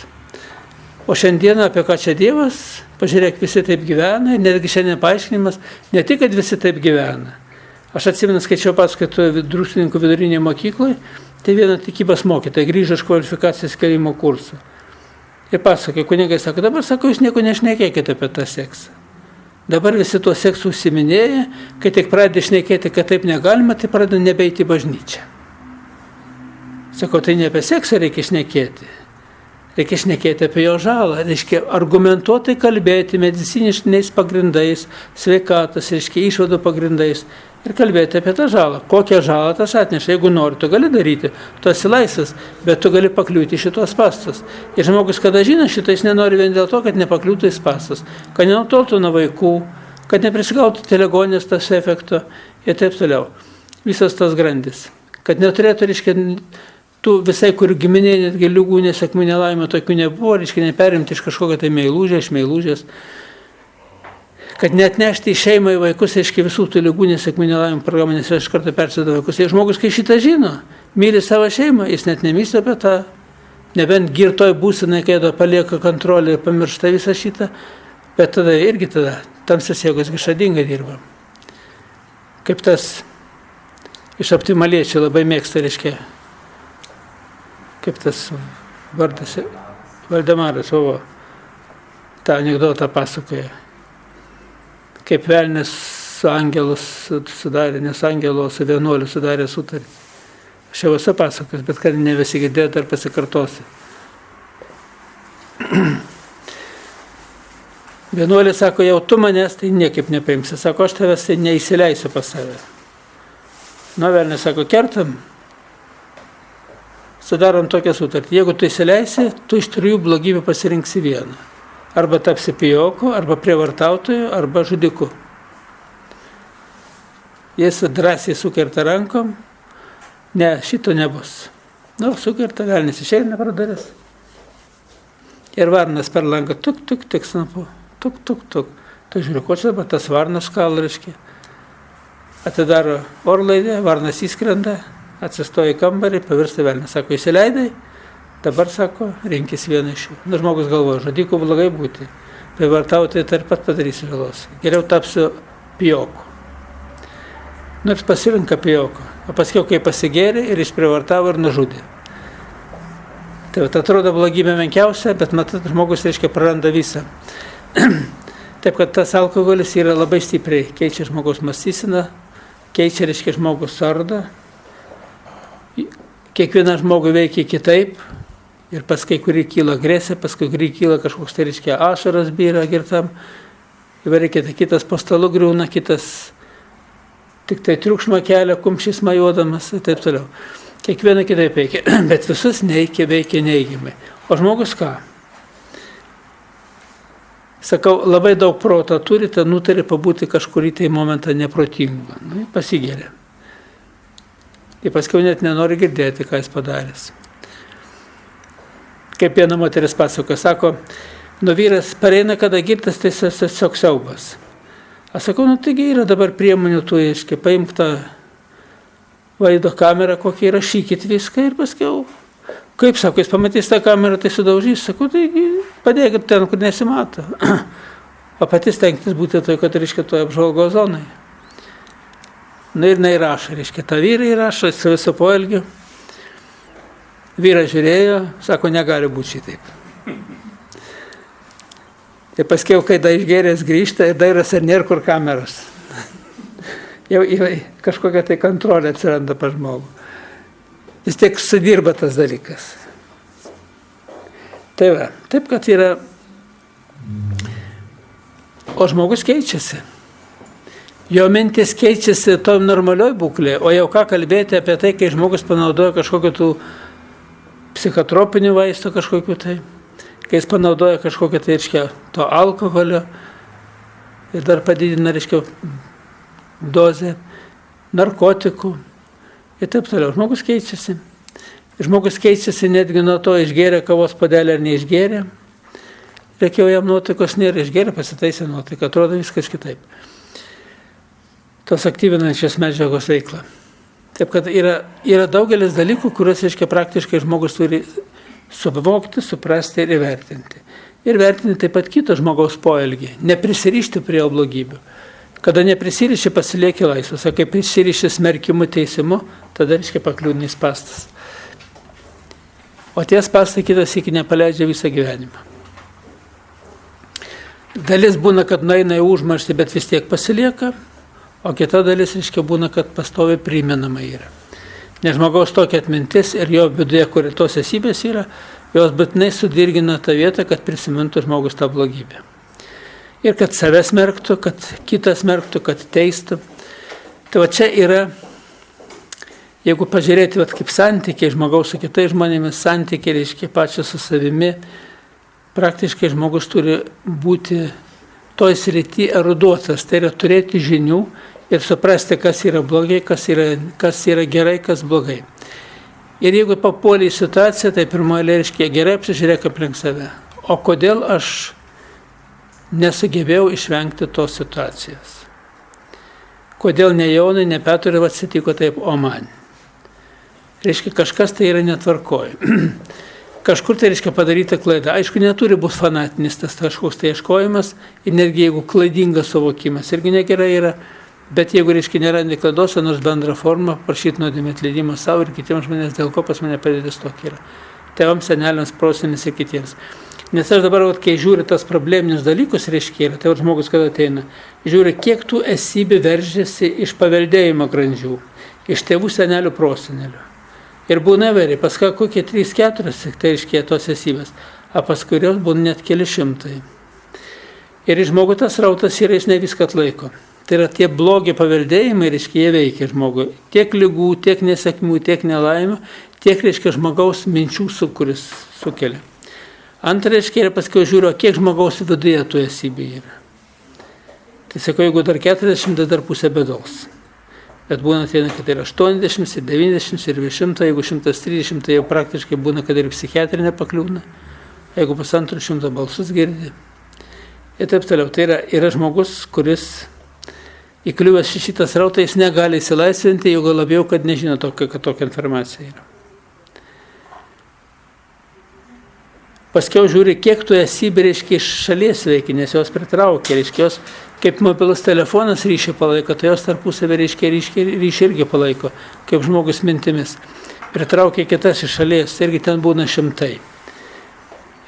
O šiandieną apie ką čia Dievas, pažiūrėk, visi taip gyvena, ir netgi šiandien paaiškinimas, ne tik, kad visi taip gyvena. Aš atsimenu, skaičiau paskaitą Druskininkų vidurinėje mokykloje, tai viena tikybos mokytoja grįžo iš kvalifikacijos kėlimo kursų. Ir pasakė, kunigai sako, dabar sako, jūs nieko nešnekėkite apie tą seksą. Dabar visi tuo seksu užsiminėja, kai tik pradeda šnekėti, kad taip negalima, tai pradeda nebeiti į bažnyčią. Sako, tai ne apie seksą reikia šnekėti. Reikia šnekėti apie jo žalą, reiškia argumentuotai kalbėti mediciniškiniais pagrindais, sveikatos, reiškia išvadų pagrindais ir kalbėti apie tą žalą. Kokią žalą tas atneša, jeigu nori, tu gali daryti, tu esi laisvas, bet tu gali pakliūti šitos spąstus. Ir žmogus, kada žino šitą, jis nenori vien dėl to, kad nepakliūtų į spąstus, kad nenutoltų nuo vaikų, kad neprisigautų telegonijos tas efekto ir taip toliau. Visos tos grandys. Kad neturėtų, reiškia, tų visai, kur giminė, netgi lygų, nesėkmių, nelaimė, tokių nebuvo, reiškia, neperimti iš kažkokio tai meilužės, kad net nešti į šeimą į vaikus, reiškia, visų tų lygų, nesėkmių, nelaimė programą, nes iš karto persideda vaikus. Ir žmogus, kai šitą žino, myli savo šeimą, jis net nemyslė apie tą, nebent girtoj būsenai, kai palieka kontrolę ir pamiršta visą šitą, bet tada tamsios jėgos išradingai dirba. Kaip tas iš optimaliečių labai mėgsta, reiškia, kaip tas vardas Valdemaras, tą anekdotą pasakoja. Kaip velnis su angelus sudarė, nes angelo su vienuoliu sudarė sutartį. Aš jau esu pasakojęs, bet kad ne visi girdėjo, dar pasikartosiu. Vienuolė sako, jau tu manęs tai niekaip nepaimsi. Sako, aš tavęs tai neįsileisiu pas save. Nu, velnis sako, kertam. Sudarom tokią sutartį. Jeigu tu įsileisi, tu iš 3 blogybių pasirinksi vieną. Arba tapsi pijoku, arba prievartautoju, arba žudiku. Jis drąsiai sukerta rankom. Ne, šito nebus. Nu, sukerta, velnis išeina pro duris. Ir varnas per langą, tuk, snapu. Tuk. Tai žiūriu, ko čia dabar tas varnas kala, reiškia. Atidaro orlaidę, varnas įskrenda, atsistoja į kambarį, pavirsta velnis. Sako, įsileidai, dabar sako, rinkis vieną iš jų. Nu, žmogus galvoja, žudiku blogai būti. Prievartauti tai taip pat padarysi žalos. Geriau tapsiu pijoku. Nu, ir pasirinka pijoku. O paskiau, kai pasigėrė ir išprievartavo ir nužudė. Tai atrodo blogybė menkiausia, bet matot, žmogus, reiškia, praranda visą. Taip, kad tas alkoholis yra labai stipriai, keičia žmogaus mąstyseną, keičia, reiškia, žmogus sardą. Kiekvieną žmogų veikia kitaip ir pas kai kurį kyla agresija, pas kai kurį kyla kažkoks, tai reiškia, ašaras byra girtam, įvarykite, kitas po stalu griūna, kitas tik tai triukšmą kelia, kumšys majuodamas ir taip toliau. Kiekvieną kitaip veikia, bet visus veikia neigiamai. O žmogus ką? Sakau, labai daug proto turi, tai nutarė pabūti kažkurį tai momentą neprotingą. Nu, pasigeria. Ir paskiau net nenori girdėti, ką jis padaręs. Kaip viena moteris pasakoja, sako, nu vyras pareina, kada girtas, tai tiesiog siaubas. Aš sakau, nu taigi yra dabar priemonių, tu aiškiai, paimk tą vaizdo kamerą, kokią įrašykit viską ir paskiau. Kaip, sako, jis pamatys tą kamerą, tai sudaužys, sako, tai padėkit ten, kur nesimato. O patys tenktis būti toj, kad, reiškia, toje apžvalgos zonai. Nu ir įrašo, reiškia, tą vyrą įrašo, su viso poelgiu. Vyras žiūrėjo, sako, negali būti šitaip. Ir paskiau, kai da išgėręs grįžta ir dairas ar nėra kur kameros. Jau kažkokia tai kontrolė atsiranda pas žmogų. Vis tiek sudirba tas dalykas. Tai va, taip, kad yra. O žmogus keičiasi. Jo mintis keičiasi tom normalioj būklė, o jau ką kalbėti apie tai, kai žmogus panaudoja kažkokiu tų psichotropinių vaistų kažkokiu tai, kai jis panaudoja kažkokiu tai, reiškia, to alkoholio ir dar padidina, reiškia, dozę, narkotikų ir taip toliau. Žmogus keičiasi. Žmogus keičiasi netgi nuo to, išgėrė kavos puodelį ar neišgėrė. Reikėjo jam nuotaikos nėra, išgėrė, pasitaisė nuotaiką, atrodo viskas kitaip. Tos aktyvinančios medžiagos veikla. Taip, kad yra daugelis dalykų, kuriuos, reiškia, praktiškai žmogus turi suvokti, suprasti ir įvertinti. Ir vertinti taip pat kito žmogaus poelgį, neprisirišti prie jo blogybių. Kada neprisiriši, pasilieki laisvas, o kai prisiriši smerkimu, teisimu, tada, reiškia, pakliūni į spastas. O tie spastai kitas iki nepaleidžia visą gyvenimą. Dalis būna, kad nueina į užmarštį, bet vis tiek pasilieka, o kita dalis, reiškia, būna, kad pastoviai primenama yra. Nes žmogaus tokia atmintis ir jo viduje, kur tos esybės yra, jos būtinai sudirgina tą vietą, kad prisimintų žmogus tą blogybę. Ir kad save smerktų, kad kitas smerktų, kad teistų. Tai va čia yra, jeigu pažiūrėti, kaip santykiai žmogaus su kitais žmonėmis, santykiai, reiškia, pačio su savimi, praktiškai žmogus turi būti toj srity eruduotas, tai yra turėti žinių ir suprasti, kas yra blogai, kas yra gerai, kas blogai. Ir jeigu papuoli į situaciją, tai pirmoje reiškia, gerai apsižiūrėk aplink save. O kodėl aš nesugebėjau išvengti tos situacijos? Kodėl ne Jonui, ne Petrui atsitiko taip, o man? Reiškia, kažkas tai yra netvarkoj. kažkur tai reiškia padaryta klaida. Aišku, neturi būti fanatinis tas kažkoks tai ieškojimas ir netgi jeigu klaidingas suvokimas, irgi negerai yra, bet jeigu reiškia nerandi klaidos, nors bendrą formą, prašyti nuodėmės atleidimo savo ir kitiems žmonėms, dėl ko pas mane padėtis tokia yra. Tėvams, seneliams, prosenėms ir kitiems. Nes aš dabar, kai žiūriu tas probleminius dalykus, reiškia, tai žmogus, kada ateina, žiūri, kiek tų esybių veržiasi iš paveldėjimo grandžių, iš tėvų, senelių, prosenelių. Ir būna veriai, paskui kokie 3-4, tai reiškia tos esybės, o paskui jos būna net keli šimtai. Ir žmogų tas rautas yra, jis ne viską atlaiko. Tai yra tie blogi paveldėjimai, reiškia, jie veikia žmogui. Tiek lygų, tiek nesėkmių, tiek nelaimių, tiek, reiškia, žmogaus minčių, kuris sukelia. Antra, reiškia, ir paskui žiūriu, kiek žmogaus viduje tų esybių yra. Tai sakau, jeigu dar 40, tai dar pusė bėdos. Bet būna ateina, kad ir 80, ir 90, ir 100, jeigu 130, tai jau praktiškai būna, kad ir psichiatrinė pakliūna, jeigu 200 balsus girdi. Ir taip toliau. Tai yra žmogus, kuris įkliuvęs šitas rautą, jis negali įsilaisvinti, jau labiau, kad nežino, kad tokia informacija yra. Paskiau žiūri, kiek tu esi, reiškia, iš šalies veikia, nes jos pritraukia, reiškia, jos kaip mobilus telefonas ryšį palaiko, tai jos tarpusavį ryšį irgi palaiko, kaip žmogus mintimis. Pritraukia kitas iš šalies, irgi ten būna šimtai.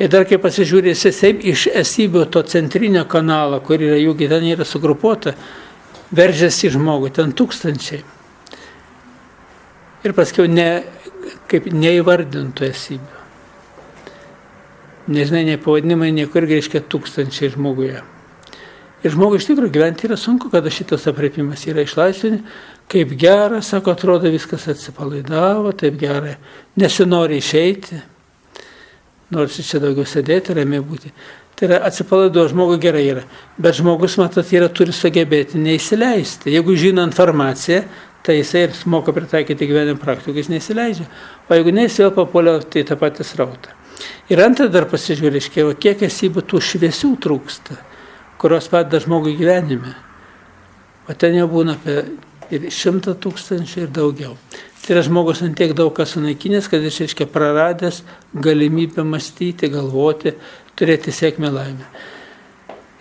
Ir dar kai pasižiūrė, iš esybių to centrinio kanalo, kur yra jų, ten yra sugrupuota, veržiasi žmogų, ten tūkstančiai. Ir paskiau neįvardintų esybių. Nežinai, nei pavadinimai, niekur reiškia tūkstančiai žmoguje. Ir žmogui iš tikrųjų gyventi yra sunku, kada šitas aprėpimas yra išlaisvinti. Kaip gera, sako, atrodo, viskas atsipalaidavo, taip gerai, nesinori išeiti, nors čia daugiau sėdėti, ramiai būti. Tai yra atsipalaiduo, žmogui gerai yra. Bet žmogus, matot, turi sugebėti neįsileisti. Jeigu žino informaciją, tai jisai ir moka pritaikyti gyvenimo praktiką, jis neįsileidžia. O jeigu ne, jis vėl papuolė į tą patį srautą. Ir antrą dar pasižiūrė, kiek esybių tų šviesių trūksta, kurios padeda žmogui gyvenime. O ten jau būna apie 100 000 ir daugiau. Tai yra žmogus ant tiek daug kas sunaikinęs, kad jis, reiškia, praradęs galimybę mąstyti, galvoti, turėti sėkmę laimę.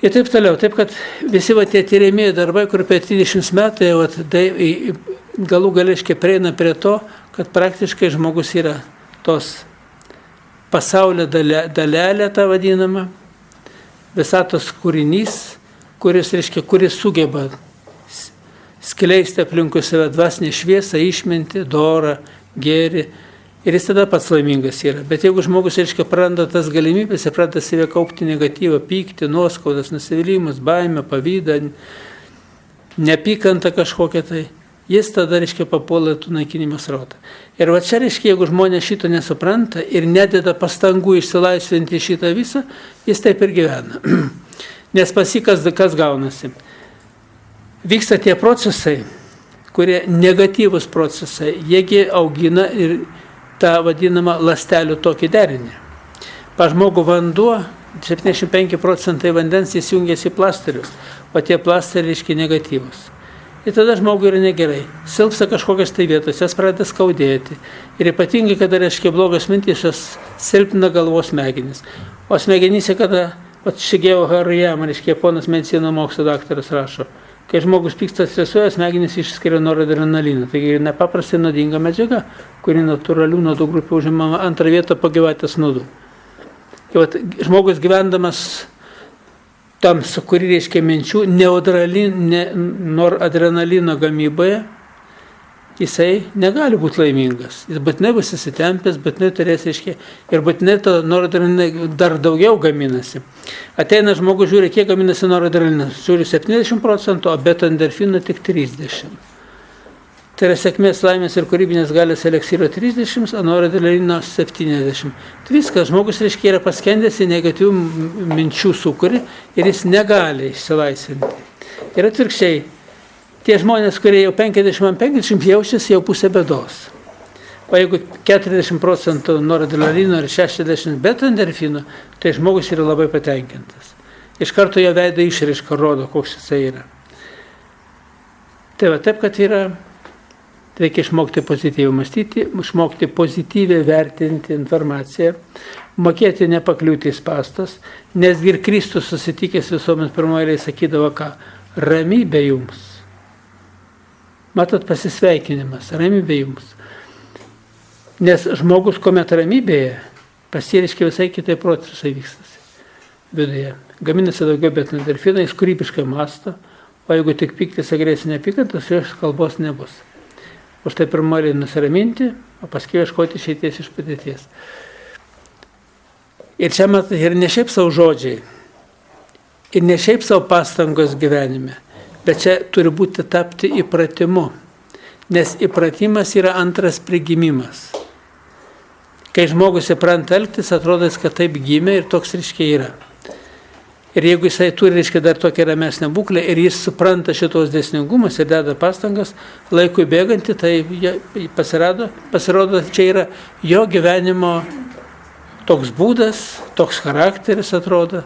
Ir taip toliau. Taip, kad visi tie tyrimieji darbai, kur apie 30 metų, galų gališkai prieina prie to, kad praktiškai žmogus yra tos pasaulio dalelė, ta vadinama, visatos kūrinys, kuris sugeba skleisti aplinkui save dvasinę šviesą, išmintį, dorą, gėrį. Ir jis tada pats laimingas yra. Bet jeigu žmogus, praranda tas galimybės, jis pradeda save kaupti negatyvą, pyktį, nuoskaudas, nusivylimus, baimę, pavydą, neapykantą kažkokią tai, jis tada, papuola tų naikinimo srautą. Ir va čia, jeigu žmonės šito nesupranta ir nededa pastangų išsilaisvinti šitą visą, jis taip ir gyvena. Nes pasikas, kas gaunasi. Vyksta tie procesai, kurie negatyvus procesai, jiegi augina ir tą vadinamą ląstelių tokį derinį. Pa žmogų vanduo, 75% vandens įsijungėsi į plasterius, o tie plasteriai negatyvus. Ir tada žmogui yra negerai. Silpsta kažkokias tai vietos, jas pradeda skaudėti. Ir ypatingai, kada blogos mintys, jos silpina galvos smegenis. O smegenyse, kada Šigeo Harujama, ponas medicino mokslo daktaras rašo, kai žmogus pyksta, stresuoja, smegenys išskiria noradrenaliną. Taigi nepaprastai nuodinga medžiaga, kuri natūralių nuodų grupė užima antrą vietą po gyvatės nuodų. Žmogus gyvendamas tam, su kuri minčių, noradrenalino gamyboje, jisai negali būti laimingas. Jis būtinai bus įsitempęs, būtinai turės, ir būtinai to noradrenalino dar daugiau gaminasi. Ateina žmogus, žiūri, kiek gaminasi noradrenalinas. Žiūri 70%, o beta-endorfino tik 30%. Tai yra sėkmės, laimės ir kūrybinės galės eleksyro 30%, o noradrenalino 70%. Tai viskas, žmogus, yra paskendęs į negatyvių minčių sūkurį ir jis negali išsilaisvinti. Ir atvirkščiai, tie žmonės, kurie jau 50 jaučiasi, jau pusė bėdos. O jeigu 40% noradrenalino ir 60% beta-endorfino, tai žmogus yra labai patenkintas. Iš karto jo veido išraiška rodo, koks jisai yra. Tai va, taip, kad yra Reikia išmokti pozityviai mąstyti, išmokti pozityviai vertinti informaciją, mokėti nepakliūti į spastas, nes ir Kristus susitikęs visuomet pirmoje sakydavo, ką? Ramybė jums. Matot, pasisveikinimas, ramybė jums. Nes žmogus, kuomet ramybėje, pasireiškia visai kitai procesai vykstasi viduje. Gaminasi daugiau betendorfinai, jis kūrybiškai mąsto, o jeigu tik pyktis, agresija, neapykantos, jos kalbos nebus. Už tai pirmoji nusiraminti, o paskui ieškoti išeities iš padėties. Ir čia matai, ir ne šiaip savo žodžiai, ir ne šiaip savo pastangos gyvenime, bet čia turi būti tapti įpratimu, nes įpratimas yra antras prigimimas. Kai žmogus įpranta elgtis, atrodo, kad taip gimė ir toks reiškia yra. Ir jeigu jisai turi, reiškia, dar tokią ramesnę būklę ir jis supranta šitos dėsningumus ir deda pastangas, laikui bėgantį, tai pasirodo, čia yra jo gyvenimo toks būdas, toks charakteris atrodo.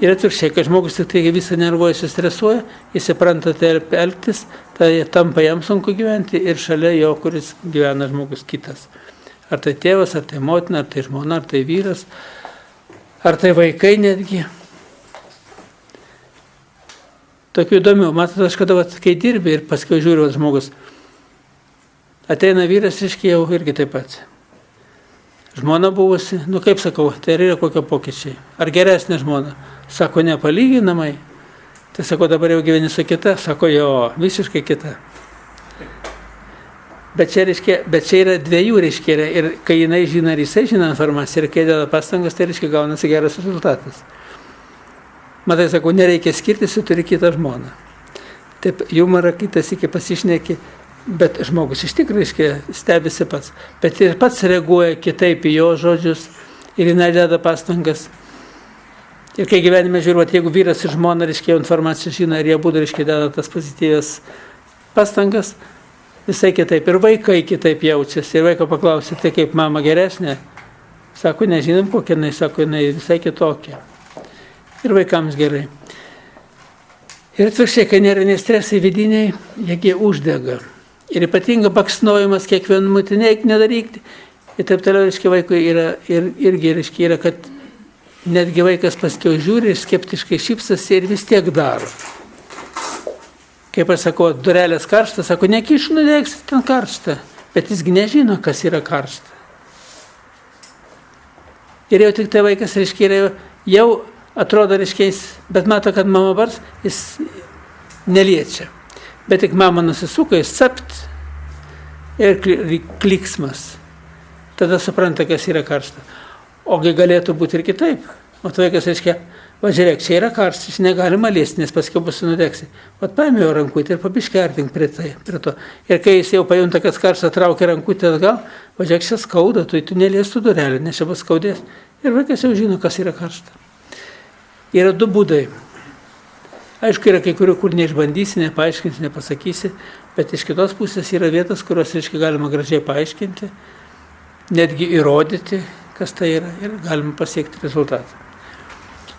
Ir atvirkščiai, kai žmogus tik tai visą nervuojasi, stresuoja, jis įpranta tai elgtis, tai tampa jam sunku gyventi ir šalia jo, kuris gyvena žmogus kitas. Ar tai tėvas, ar tai motina, ar tai žmona, ar tai vyras, ar tai vaikai netgi. Tokių įdomių. Matot, aš kada, kai dirbi ir paskui žiūriu, žmogus, ateina vyras, reiškia jau irgi taip pat. Žmona buvusi, kaip sakau, tai yra kokie pokyčiai. Ar geresnė žmona? Sako, nepalyginamai. Tai sako, dabar jau gyveni su kita. Sako, jo, visiškai kita. Bet čia yra dviejų, reiškia, ir kai jinai žino, ir jisai žino informaciją, ir kai deda pastangas, tai reiškia gaunasi geras rezultatas. Matai, sakau, nereikia skirtis, turi kitą žmoną. Taip, humorą kitas iki pasišneki, bet žmogus iš tikrųjų, reiškia, stebisi pats. Bet ir pats reaguoja kitaip į jo žodžius ir jinai deda pastangas. Ir kai gyvenime žiūrėt, jeigu vyras ir žmona, reiškia, informaciją žino, ir jie būtų, reiškia, deda tas pozityvias pastangas, visai kitaip. Ir vaikai kitaip jaučiasi. Ir vaiko paklausė, tai kaip mama geresnė? Sako, nežinom kokia, jinai sako, jinai visai kitokia. Ir vaikams gerai. Ir atvirkščiai, kai nėra stresai vidiniai, jie uždega. Ir ypatinga baksnojimas kiekvienu mutinėk nedarykti. Ir taip toliau, reiškia, vaikui irgi yra, kad netgi vaikas paskiau žiūri ir skeptiškai šypsosi ir vis tiek daro. Kaip aš sakau, durelės karšta, sako, nekiš nudegsi ten karšta, bet jisgi nežino, kas yra karšta. Ir jau tik tai vaikas, reiškia, jau atrodo, reiškia, bet mato, kad mama bars, jis neliečia. Bet tik mama nusisuka, jis capt ir kliksmas. Tada supranta, kas yra karšta. Ogi galėtų būti ir kitaip. O tai vaikas, reiškia, va žiūrėk, čia yra karštas, negalima liesti, nes paskiau bus nudegsi. Vat paėmė jo rankutę ir pabiškai artink prie to. Ir kai jis jau pajunta, kad karšta, traukia rankutę atgal, va žiūrėk, čia skauda, tu neliestų durelį, nes čia bus skaudės. Ir vaikas jau žino, kas yra karšta. Yra du būdai. Aišku, yra kai kurių, kur neišbandysi, nepaaiškinsi, nepasakysi, bet iš kitos pusės yra vietas, kurios, reiškia, galima gražiai paaiškinti, netgi įrodyti, kas tai yra, ir galima pasiekti rezultatą.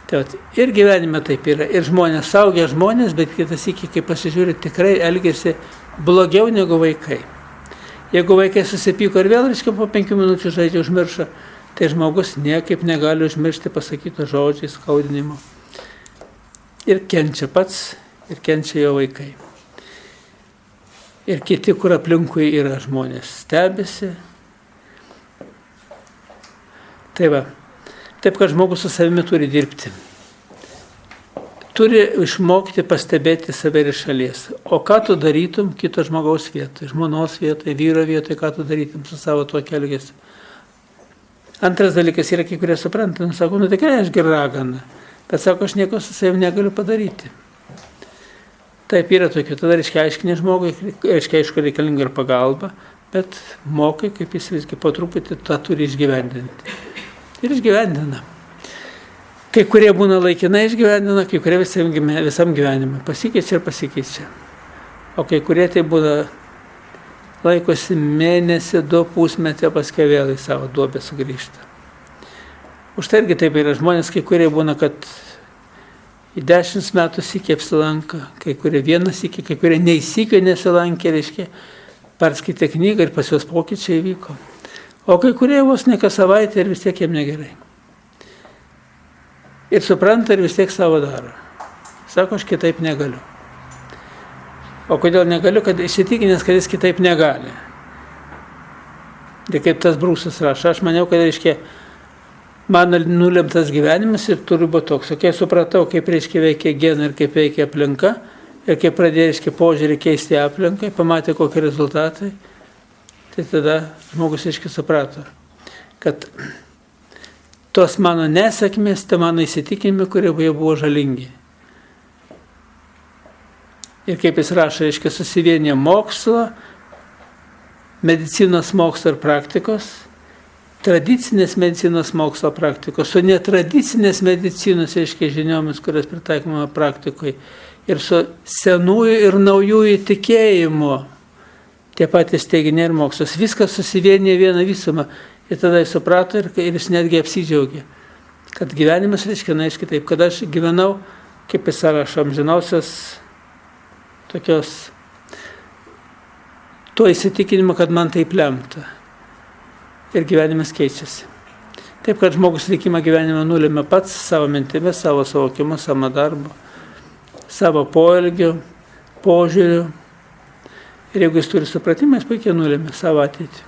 Tai ir gyvenime taip yra. Ir žmonės, saugia žmonės, bet kitas iki, kai pasižiūri, tikrai elgiasi blogiau negu vaikai. Jeigu vaikai susipyko ir vėl, reiškia, po 5 minučių žaidžia užmiršo, tai žmogus niekaip negali užmiršti pasakyto žodžiai, skaudinimo. Ir kenčia pats, ir kenčia jo vaikai. Ir kiti, kur aplinkui yra žmonės, stebisi. Tai va. Taip, kad žmogus su savimi turi dirbti. Turi išmokti pastebėti save iš šalies. O ką tu darytum kito žmogaus vietoje, žmonos vietoje, vyro vietoje, ką tu darytum su savo tuo elgesiu. Antras dalykas yra, kai kurie supranta, sako, tikrai aš ragana, bet sako, aš nieko su savimi negaliu padaryti. Taip yra tokių, tada reiškia aiškinė žmogui, reiškia aišku reikalinga ir pagalba, bet mokai, kaip jis visgi po truputį tą turi išgyvendinti. Ir išgyvendina. Kai kurie būna laikinai išgyvendina, kai kurie visam gyvenimui pasikeičia ir pasikeičia. O kai kurie tai būna laikosi mėnesį, 2 pusmetį, paskui vėl į savo duobę sugrįžta. Už tai irgi taip yra žmonės, kai kurie būna, kad į 10 metų sykį apsilanko, kai kurie vieną sykį, kai kurie nei sykio nesilankė, reiškia, perskaitė knygą ir pas juos pokyčiai vyko. O kai kurie vos ne kas savaitę ir vis tiek jiem negerai. Ir supranta ir vis tiek savo daro. Sako, aš kitaip negaliu. O kodėl negaliu? Kad įsitikinęs, kad jis kitaip negali. Tai kaip tas Brūsas rašo, aš maniau, kad reiškia, mano nulemtas gyvenimas ir turi būti toks. Kai supratau, kaip reiškia veikia genai ir kaip veikia aplinka, ir kaip pradėjo reiškia požiūrį keisti aplinkai, pamatė kokie rezultatai, tai tada žmogus reiškia suprato, kad tos mano nesėkmės, tai mano įsitikinimai, kurie buvo žalingi. Ir kaip jis rašo, reiškia, susivienė mokslo, medicinos mokslo ir praktikos, tradicinės medicinos mokslo praktikos, su netradicinės medicinos, reiškia, žiniomis, kurias pritaikoma praktikoje, ir su senųjų ir naujųjų tikėjimo, tie patys teiginiai ir mokslas, viskas susivienė vieną visumą. Ir tada jis suprato ir jis netgi apsidžiaugė, kad gyvenimas, reiškia, aiškiai taip, kad aš gyvenau, kaip jis rašo, amžinausios tokios, tuo įsitikinimu, kad man taip lemta. Ir gyvenimas keičiasi. Taip, kad žmogus likimą gyvenimą nulėmė pats savo mintimis, savo suvokimu, savo darbu, savo poelgiu, požiūriu. Ir jeigu jis turi supratimą, jis puikiai nulėmė savo ateitį.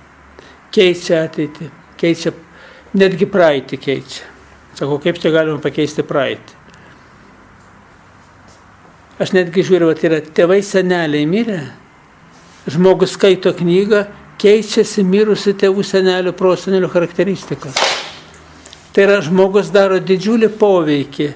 Keičia ateitį, keičia, netgi praeitį keičia. Sako, kaip čia galima pakeisti praeitį? Aš netgi žiūriu, kad yra tėvai seneliai mirę, žmogus skaito knygą, keičiasi mirusi tėvų senelių prosenelių charakteristikos. Tai yra, žmogus daro didžiulį poveikį.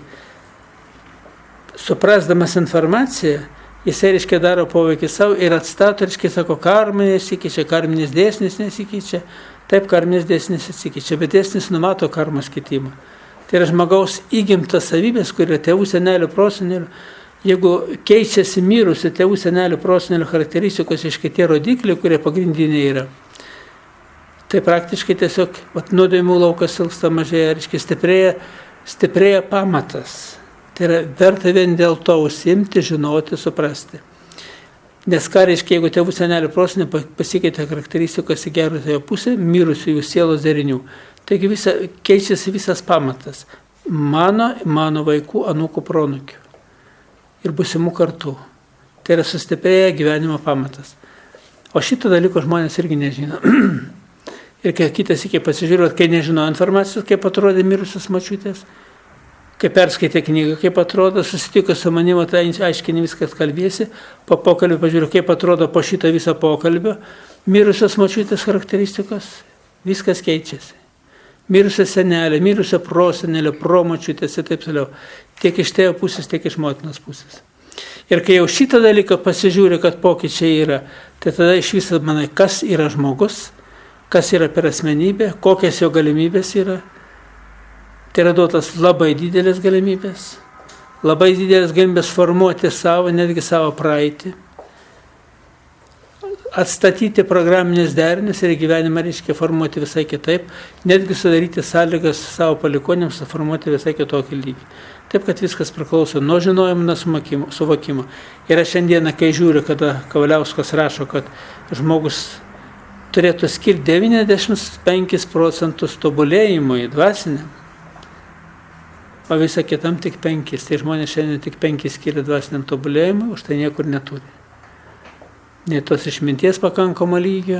Suprasdamas informaciją, jisai, reiškia, daro poveikį savo ir atstato, reiškia, sako, karma nesikeičia, karminis dėsnis nesikeičia. Taip, karminis dėsnis nesikeičia, bet dėsnis numato karmos kitimą. Tai yra žmogaus įgimtas savybės, kur yra tėvų senelių prosenelių. Jeigu keičiasi mirusi tėvų senelių prosenelių charakteristikos, reiškia, tie rodikliai, kurie pagrindiniai yra, tai praktiškai tiesiog nuodėmių laukas silpsta mažėja, reiškia, stiprėja pamatas. Tai yra verta vien dėl to užsiimti, žinoti, suprasti. Nes ką reiškia, jeigu tėvų senelių prosenelių pasikeitė charakteristikos į gerąją pusę, mirusių jų sielos derinių, taigi keičiasi visas pamatas. Mano vaikų, anūkų, proanūkių. Ir būsimų kartų. Tai yra sustiprėję gyvenimo pamatas. O šito dalyko žmonės irgi nežino. Ir kai kitas iki pasižiūrėt, kai nežino informacijos, kaip atrodė mirusios močiutės, kai perskaitė knygą, kaip atrodo, susitiko su manimi, tai aiškiai viskas kalbėsi, po pokalbio pažiūrėjau, kaip atrodo po šito viso pokalbio, mirusios močiutės charakteristikos, viskas keičiasi. Mirusio senelė, mirusio prosenelio, promočiutės ir taip toliau. Tiek iš tėvo pusės, tiek iš motinos pusės. Ir kai jau šitą dalyką pasižiūri, kad pokyčiai yra, tai tada iš viso manai, kas yra žmogus, kas yra per asmenybę, kokias jo galimybės yra. Tai yra duotas labai didelės galimybės formuoti savo, netgi savo praeitį. Atstatyti programinės derinius ir gyvenimą reiškia formuoti visai kitaip, netgi sudaryti sąlygas savo palikonėms suformuoti visai kitokį lygį. Taip, kad viskas priklauso nuo žinojimo, nuo suvokimo. Ir aš šiandieną, kai žiūriu, kada Kavaliauskas rašo, kad žmogus turėtų skirti 95% tobulėjimui dvasiniam, o visą kitam tik 5. Tai žmonės šiandien tik 5 skiria dvasiniam tobulėjimui, už tai niekur neturi. Nei tos išminties pakankamo lygio,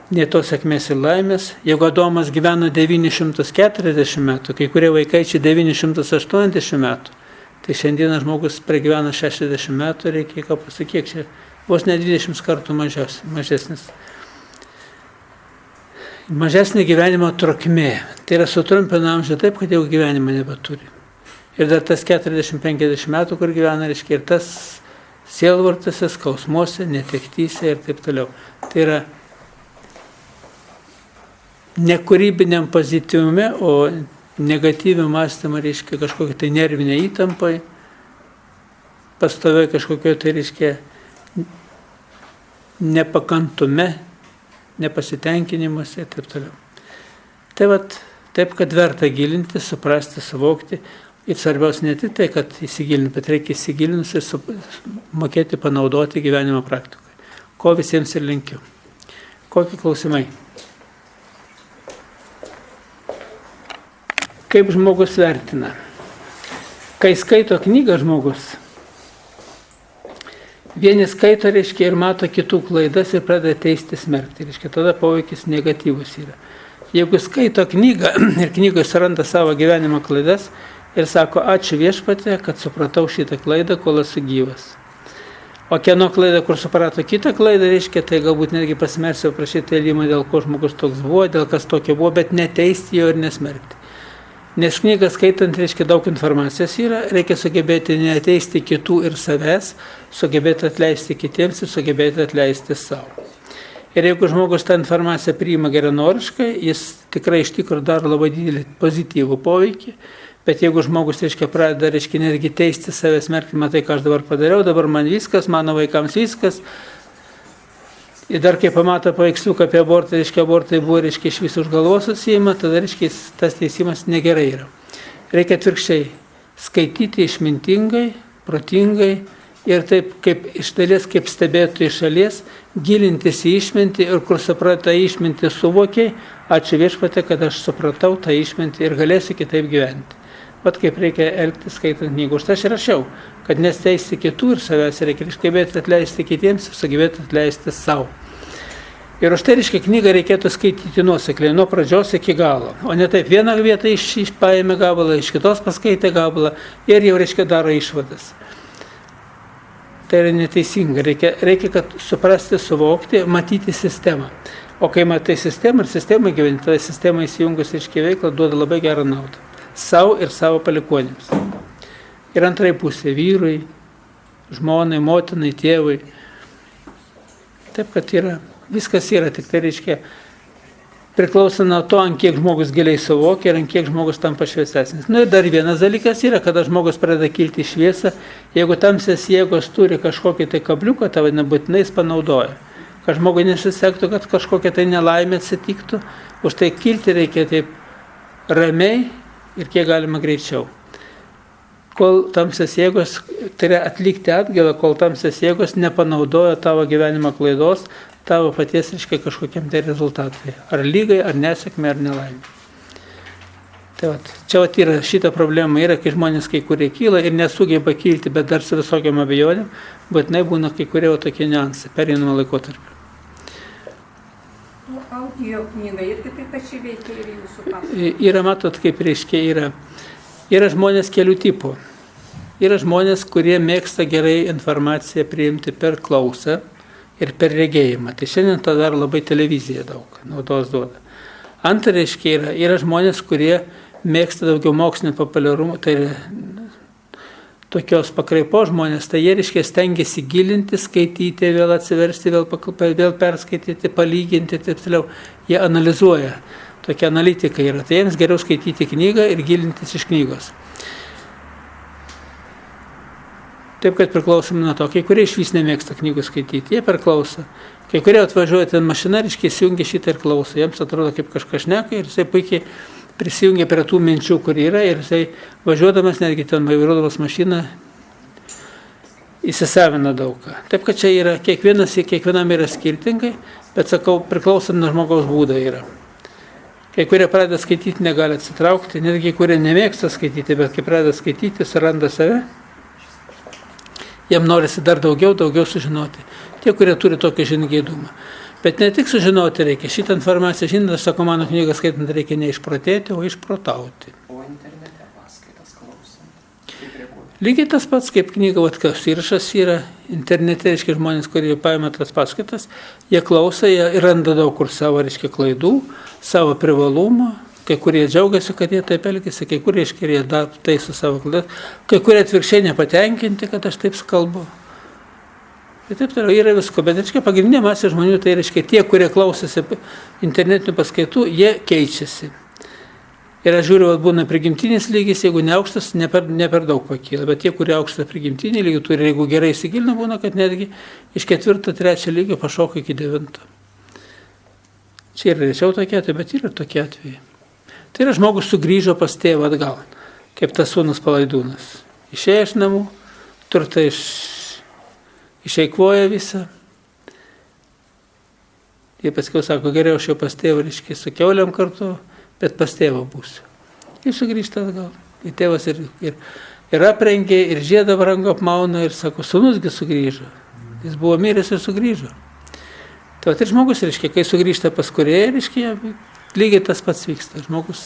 nei tos sėkmės ir laimės. Jeigu Adomas gyveno 940 metų, kai kurie vaikai čia 980 metų, tai šiandieną žmogus pragyvena 60 metų, reikia ką pasakyti, čia vos ne 20 kartų mažesnis. Mažesnė gyvenimo trukmė. Tai yra sutrumpina amžių taip, kad jau gyvenimo nebeturi. Ir dar tas 40-50 metų, kur gyvena, reiškia, ir tas sielvartose, skausmuose, netektyse ir taip toliau. Tai yra nekūrybiniam pozityvume, o negatyviam mąstymą reiškia kažkokia tai nervinė įtampai, pastoviai kažkokio tai reiškia nepakantume, nepasitenkinimuose ir taip toliau. Tai vat, taip, kad verta gilinti, suprasti, suvokti, Ir svarbiausia ne tik tai, kad įsigilinti, bet reikia įsigilinus ir mokėti panaudoti gyvenimo praktikoje. Ko visiems ir linkiu. Kokie klausimai? Kaip žmogus vertina? Kai skaito knygą žmogus, vieni skaito, reiškia, ir mato kitų klaidas ir pradeda teisti smerkti. Reiškia, tada poveikis negatyvus yra. Jeigu skaito knygą ir knygoje suranda savo gyvenimo klaidas ir sako, ačiū viešpatie, kad supratau šitą klaidą, kol esu gyvas. O kieno klaida, kur suprato kitą klaidą, reiškia, tai galbūt netgi pasimersiu prašyti atleidimo, dėl ko žmogus toks buvo, dėl kas tokio buvo, bet neteisti jo ir nesmerkti. Nes knygą skaitant, reiškia, daug informacijos yra, reikia sugebėti neteisti kitų ir savęs, sugebėti atleisti kitiems ir sugebėti atleisti savo. Ir jeigu žmogus tą informaciją priima geranoriškai, jis tikrai iš tikrųjų daro labai didelį pozityvų poveikį, bet jeigu žmogus, reiškia, pradeda, reiškia, netgi teisti savęs, smerkti, matai, ką aš dabar padariau, dabar man viskas, mano vaikams viskas. Ir dar kai pamato paveiksliuką apie abortą, reiškia, abortai buvo, reiškia, iš visų už galvos susijima, tada, reiškia, tas teisimas negerai yra. Reikia atvirkščiai skaityti išmintingai, protingai ir taip, kaip iš dalies, kaip stebėtų iš šalies, gilintis į išmintį ir kur supratą išmintį suvokiai, ačiū viešpatie, kad aš supratau tą išmintį ir galėsiu kitaip gyventi. Vat kaip reikia elgtis skaitant knygų. Už tai aš rašiau, kad nesteisti kitų ir savęs reikia sugebėti atleisti kitiems ir sugebėti atleisti savo. Ir už tai, reiškia, knygą reikėtų skaityti nuosekliai, nuo pradžios iki galo. O ne taip, vieną vietą paėmė gabalą, iš kitos paskaitė gabalą ir jau, reiškia, daro išvadas. Tai yra neteisinga. Reikia kad suprasti, suvokti, matyti sistemą. O kai matai sistemą ir sistemą gyventi, tada sistemą įsijungus, reiškia, veiklą duoda labai gerą naudą. Sau ir savo palikuonėms. Ir antrai pusė vyrui, žmonai, motinai, tėvui. Taip, kad yra, viskas yra, tik tai reiškia, priklauso nuo to, ant kiek žmogus giliai suvokia ir ant kiek žmogus tampa šviesesnis. Nu ir dar vienas dalykas yra, kada žmogus pradeda kilti į šviesą, jeigu tamsios jėgos turi kažkokį tai kabliuką, tavo nebūtinai jis panaudoja. Kad žmogui nesisektų, kad kažkokia tai nelaimė atsitiktų, už tai kilti reikia taip ramiai ir kiek galima greičiau. Kol tamsios jėgos, tai yra atlikti atgailą, kol tamsios jėgos nepanaudojo tavo gyvenimo klaidos, tavo paties, reiškia, kažkokiam tai rezultatui. Ar lygai, ar nesėkmė, ar nelaimė. Tai vat, čia vat yra šita problema, yra, kai žmonės kai kurie kyla ir nesugeba kilti, bet dar su visokiam abejonėm, būtinai būna kai kurie tokie niuansai, pereinamo laikotarpio. Audio knyga irgi taip pačiai veikia ir jūsų pasakojimai. Yra, matot, kaip reiškia, yra žmonės kelių tipų. Yra žmonės, kurie mėgsta gerai informaciją priimti per klausą ir per regėjimą. Tai šiandien to dar labai televizija daug naudos duoda. Antra, reiškia, yra žmonės, kurie mėgsta daugiau mokslinio populiarumo, tai yra tokios pakraipos žmonės, tai jie, reiškia, stengiasi gilinti, skaityti, vėl atsiversti, vėl perskaityti, palyginti ir taip toliau. Jie analizuoja. Tokia analitika yra. Tai jiems geriau skaityti knygą ir gilintis iš knygos. Taip, kad priklausom nuo to. Kai kurie iš vis nemėgsta knygų skaityti, jie perklauso. Kai kurie atvažiuoja ten mašina, reiškia, įsijungia šitą ir klauso. Jiems atrodo, kaip kažkas šneka ir jisai puikiai prisijungia prie tų minčių, kur yra ir jisai važiuodamas, netgi ten vairuodamas mašiną, įsisavina daugą. Taip, kad čia yra, kiekvienam yra skirtingai, bet sakau, priklausom nuo žmogaus būdo yra. Kai kurie pradeda skaityti, negali atsitraukti, netgi kurie nemėgsta skaityti, bet kai pradeda skaityti, suranda save, jam norisi dar daugiau sužinoti. Tie, kurie turi tokį žingeidumą. Bet ne tik sužinoti reikia, šitą informaciją žinant, aš sakau, mano knygą skaitant reikia ne išprotėti, o išprotauti. O internete paskaitas klausant? Lygiai tas pats, kaip knyga, kas įrašas yra, internete, reiškia, žmonės, kurie paima tas paskaitas, jie klauso, jie randa daug kur savo, reiškia, klaidų, savo privalumą, kai kurie džiaugiasi, kad jie taip elgiasi, kai kurie, reiškia, jie dar taiso savo klaidas, kai kurie atvirkščiai nepatenkinti, kad aš taip kalbu. Ir taip toliau yra visko, bet, reiškia, pagrindinė masė žmonių, tai, reiškia, tie, kurie klausosi internetinių paskaitų, jie keičiasi. Ir aš žiūriu, būna prigimtinis lygis, jeigu neaukštas, ne per daug pakyla, bet tie, kurie aukštą prigimtinį lygį turi, jeigu gerai įsigilina, būna, kad netgi iš 4-3 lygio pašoka iki 9. Čia yra rečiau tokie atvejai, bet yra tokie atvejai. Tai yra žmogus sugrįžo pas tėvą atgal. kaip tas sūnus palaidūnas. Išėjo iš namų, turtą išeikvoja visą. Jie paskiau sako, geriau aš jau pas tėvą, reiškia, su kiauliam kartu, bet pas tėvą būsiu. Ir sugrįžta atgal. Ir tėvas ir aprengė, ir žiedą brango apmauna, ir sako, sūnusgi sugrįžo. Jis buvo miręs ir sugrįžo. Tai ir žmogus, reiškia, kai sugrįžta pas kūrėją, reiškia, lygiai tas pats vyksta. Žmogus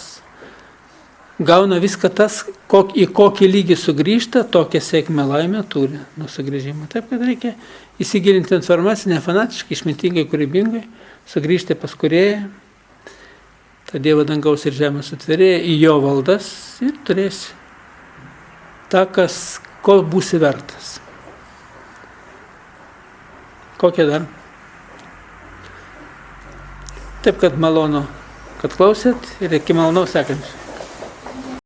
gauna viską tas, į kokį lygį sugrįžta, tokią sėkmę laimę turi nuo sugrįžimo. Taip, kad reikia įsigilinti informaciją, nefanatiškai, išmintingai, kūrybingai, sugrįžti pas kūrėją, tą Dievą dangaus ir žemės sutvėrėją, į jo valdas ir turėsi tą, ko būsi vertas. Kokia dar? Taip, kad malonu, kad klausėt ir iki malonaus sekančio.